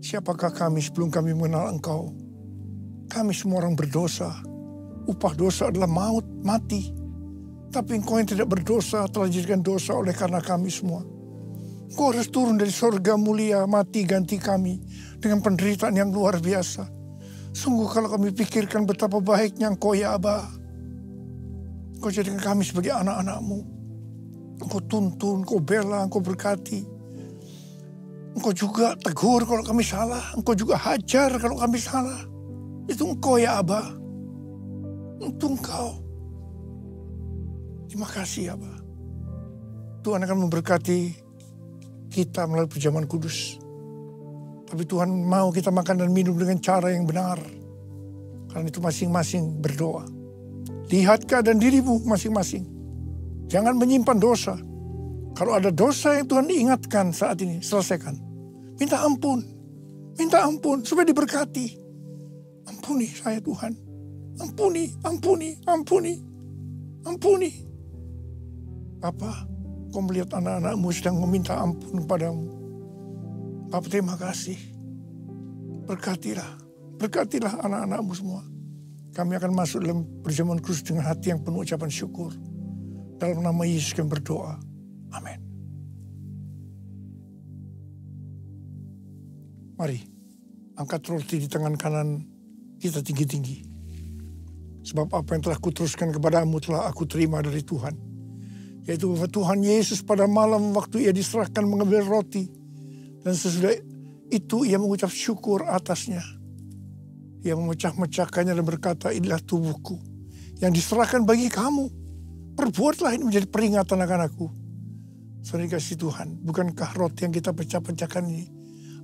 siapakah kami sebelum kami mengenal Engkau? Kami semua orang berdosa. Upah dosa adalah maut, mati. Tapi Engkau yang tidak berdosa telah dijadikan dosa oleh karena kami semua. Engkau harus turun dari sorga mulia, mati ganti kami dengan penderitaan yang luar biasa. Sungguh kalau kami pikirkan betapa baiknya Engkau ya Aba. Engkau jadikan kami sebagai anak-anak-Mu. Engkau tuntun, Engkau bela, Engkau berkati. Engkau juga tegur kalau kami salah. Engkau juga hajar kalau kami salah. Itu Engkau ya Aba. Untuk Engkau. Terima kasih Aba. Tuhan akan memberkati kita melalui perjamuan kudus. Tapi Tuhan mau kita makan dan minum dengan cara yang benar. Karena itu masing-masing berdoa. Lihat keadaan dirimu masing-masing. Jangan menyimpan dosa. Kalau ada dosa yang Tuhan ingatkan saat ini, selesaikan. Minta ampun. Minta ampun supaya diberkati. Ampuni saya Tuhan. Ampuni, ampuni, ampuni. Ampuni. Bapa, Kau melihat anak-anak-Mu sedang meminta ampun kepadamu. Bapa, terima kasih. Berkatilah. Berkatilah anak-anak-Mu semua. Kami akan masuk dalam perjamuan kudus dengan hati yang penuh ucapan syukur. Dalam nama Yesus kami berdoa. Amin. Mari, angkat roti di tangan kanan kita tinggi-tinggi. Sebab apa yang telah kuteruskan kepadamu telah aku terima dari Tuhan. Yaitu bahwa Tuhan Yesus pada malam waktu Ia diserahkan mengambil roti. Dan sesudah itu Ia mengucap syukur atasnya. Ia memecah-mecahkannya dan berkata, inilah tubuhku yang diserahkan bagi kamu. Perbuatlah ini menjadi peringatan akan aku. Saudara kasih Tuhan, bukankah roti yang kita pecah-pecahkan ini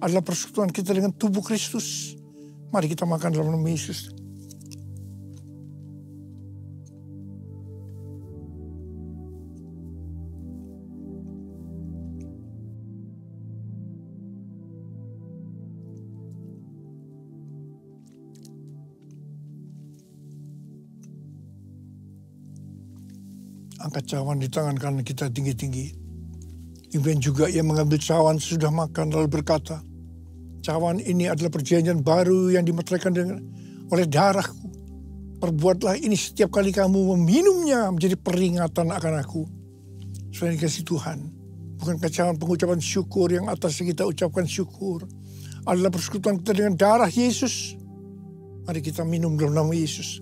adalah persekutuan kita dengan tubuh Kristus? Mari kita makan dalam nama Yesus. Angkat cawan di tangan kanan kita tinggi-tinggi. Kemudian juga Ia mengambil cawan sesudah makan lalu berkata, cawan ini adalah perjanjian baru yang dimeteraikan oleh darahku. Perbuatlah ini setiap kali kamu meminumnya menjadi peringatan akan aku. Saudara dikasihi Tuhan, bukankah cawan pengucapan syukur yang atasnya kita ucapkan syukur adalah persekutuan kita dengan darah Yesus? Mari kita minum dalam nama Yesus.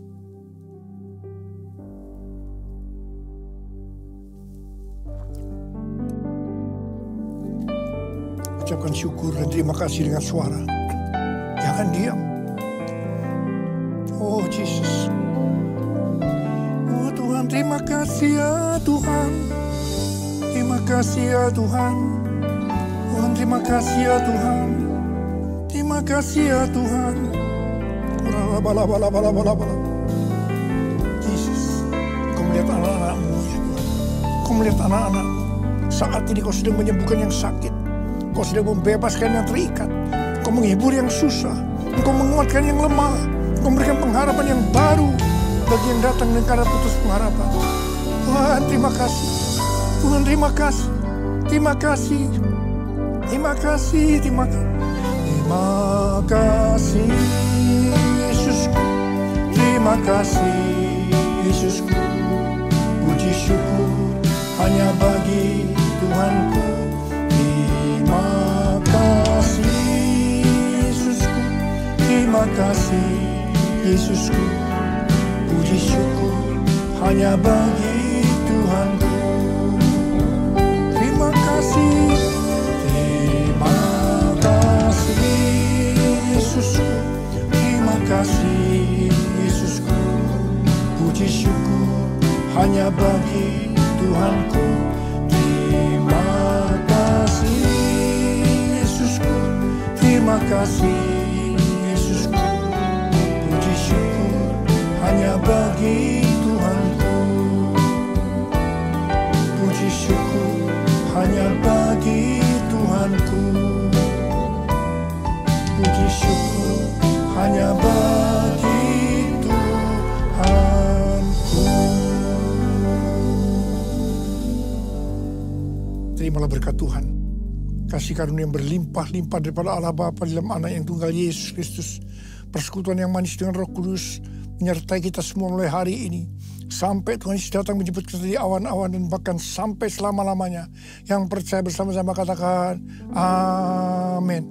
Ucapkan syukur dan terima kasih dengan suara. Jangan diam. Oh Yesus. Oh Tuhan, terima kasih ya Tuhan. Terima kasih ya Tuhan. Tuhan, terima kasih ya Tuhan. Terima kasih ya Tuhan. Yesus, Kau melihat anak-anak-Mu ya Tuhan. Kau melihat anak-anak-Mu. Saat ini Kau sedang menyembuhkan yang sakit. Kau sedang membebaskan yang terikat. Kau menghibur yang susah. Engkau menguatkan yang lemah. Engkau memberikan pengharapan yang baru bagi yang datang dengan karena putus pengharapan. Tuhan, terima kasih. Tuhan, terima kasih. Terima kasih. Terima kasih. Terima kasih. Terima kasih Yesusku. Terima kasih Yesusku. Puji syukur hanya bagi Tuhanku. Terima kasih Yesusku. Terima kasih Yesusku. Puji syukur hanya bagi Tuhan. kasih Yesusku. Puji syukur hanya bagi Tuhanku. Puji syukur hanya bagi Tuhanku. Puji syukur hanya bagi Tuhanku. Terimalah berkat Tuhan, kasih karunia yang berlimpah-limpah daripada Allah Bapa dalam Anak yang tunggal Yesus Kristus, persekutuan yang manis dengan Roh Kudus menyertai kita semua mulai hari ini sampai Tuhan Yesus datang menjemput kita di awan-awan dan bahkan sampai selama-lamanya. Yang percaya bersama-sama katakan amin.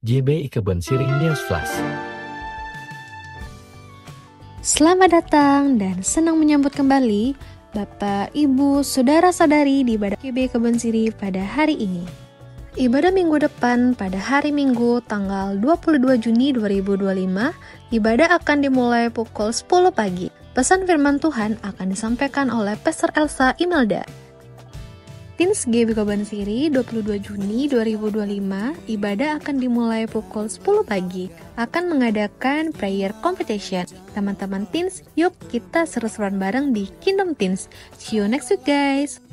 GBI Kebon Siri News Flash. Selamat datang dan senang menyambut kembali Bapak, Ibu, Saudara-saudari di ibadah GBI Kebon Siri pada hari ini. Ibadah minggu depan pada hari Minggu tanggal 22 Juni 2025, ibadah akan dimulai pukul 10 pagi. Pesan firman Tuhan akan disampaikan oleh Pastor Elsa Imelda. Teens GBI Kebon Siri 22 Juni 2025, ibadah akan dimulai pukul 10 pagi. Akan mengadakan prayer competition. Teman-teman teens, yuk kita seru-seruan bareng di Kingdom Teens. See you next week guys.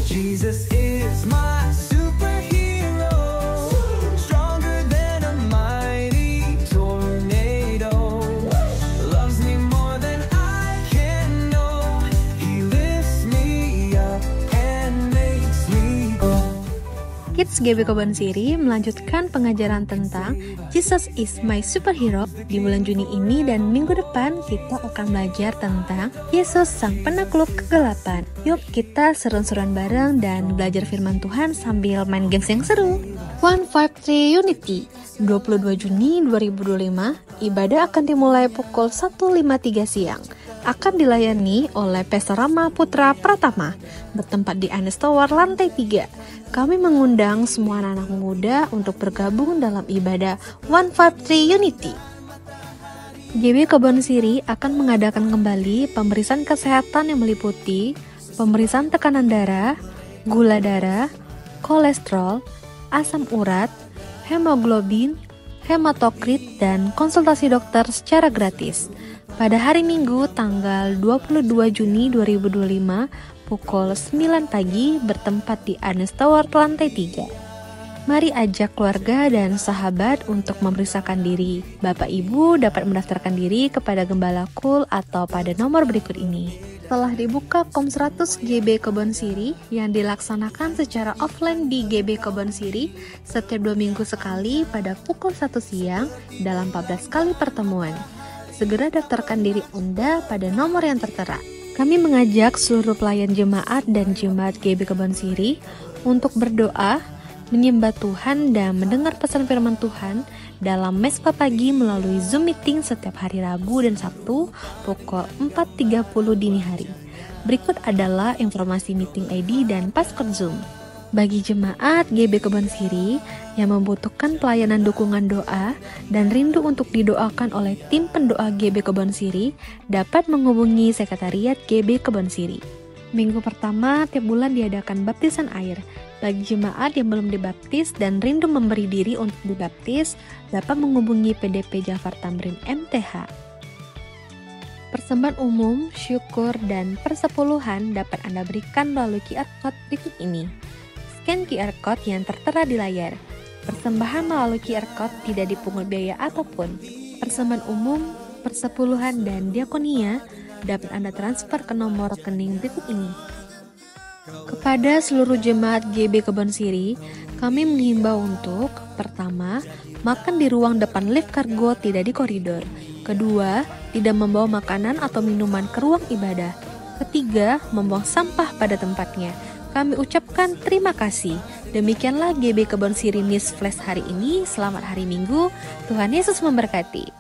Jesus is my superhero, stronger than a mighty tornado, loves me more than I can know, he lifts me up and makes me go. Kids GBI Kebon Siri melanjutkan pengajaran tentang Jesus is my superhero di bulan Juni ini, dan minggu depan kita akan belajar tentang Yesus sang penakluk kegelapan. Yuk kita seru-seruan bareng dan belajar firman Tuhan sambil main games yang seru. 153 Unity 22 Juni 2025, ibadah akan dimulai pukul 1.53 siang. Akan dilayani oleh Pastor Rama Putra Pratama, bertempat di Anes Tower lantai 3. Kami mengundang semua anak-anak muda untuk bergabung dalam ibadah 153 Unity. GBI Kebon Siri akan mengadakan kembali pemeriksaan kesehatan yang meliputi pemeriksaan tekanan darah, gula darah, kolesterol, asam urat, hemoglobin, hematokrit, dan konsultasi dokter secara gratis. Pada hari Minggu tanggal 22 Juni 2025 pukul 9 pagi bertempat di Anes Tower lantai 3. Mari ajak keluarga dan sahabat untuk memeriksakan diri. Bapak Ibu dapat mendaftarkan diri kepada Gembala Kul atau pada nomor berikut ini. Telah dibuka Kom 100 GBI Kebon Siri yang dilaksanakan secara offline di GBI Kebon Siri setiap 2 minggu sekali pada pukul 1 siang dalam 14 kali pertemuan. Segera daftarkan diri Anda pada nomor yang tertera. Kami mengajak seluruh pelayan jemaat dan jemaat GBI Kebon Siri untuk berdoa, menyembah Tuhan, dan mendengar pesan firman Tuhan dalam Mesbah pagi melalui Zoom meeting setiap hari Rabu dan Sabtu pukul 4.30 dini hari. Berikut adalah informasi meeting ID dan passcode Zoom. Bagi jemaat GBI Kebon Siri yang membutuhkan pelayanan dukungan doa dan rindu untuk didoakan oleh tim pendoa GBI Kebon Siri, dapat menghubungi sekretariat GBI Kebon Siri. Minggu pertama tiap bulan diadakan baptisan air. Bagi jemaat yang belum dibaptis dan rindu memberi diri untuk dibaptis, dapat menghubungi PDP Jafar Tamrin MTH. Persembahan umum, syukur, dan persepuluhan dapat Anda berikan melalui QR Code berikut ini. Scan QR Code yang tertera di layar. Persembahan melalui QR Code tidak dipungut biaya apapun. Persembahan umum, persepuluhan, dan diakonia dapat Anda transfer ke nomor rekening berikut ini. Kepada seluruh jemaat GBI Kebon Siri, kami menghimbau untuk: pertama, makan di ruang depan lift kargo, tidak di koridor. Kedua, tidak membawa makanan atau minuman ke ruang ibadah. Ketiga, membuang sampah pada tempatnya. Kami ucapkan terima kasih. Demikianlah GBI Kebon Siri News Flash hari ini. Selamat hari Minggu. Tuhan Yesus memberkati.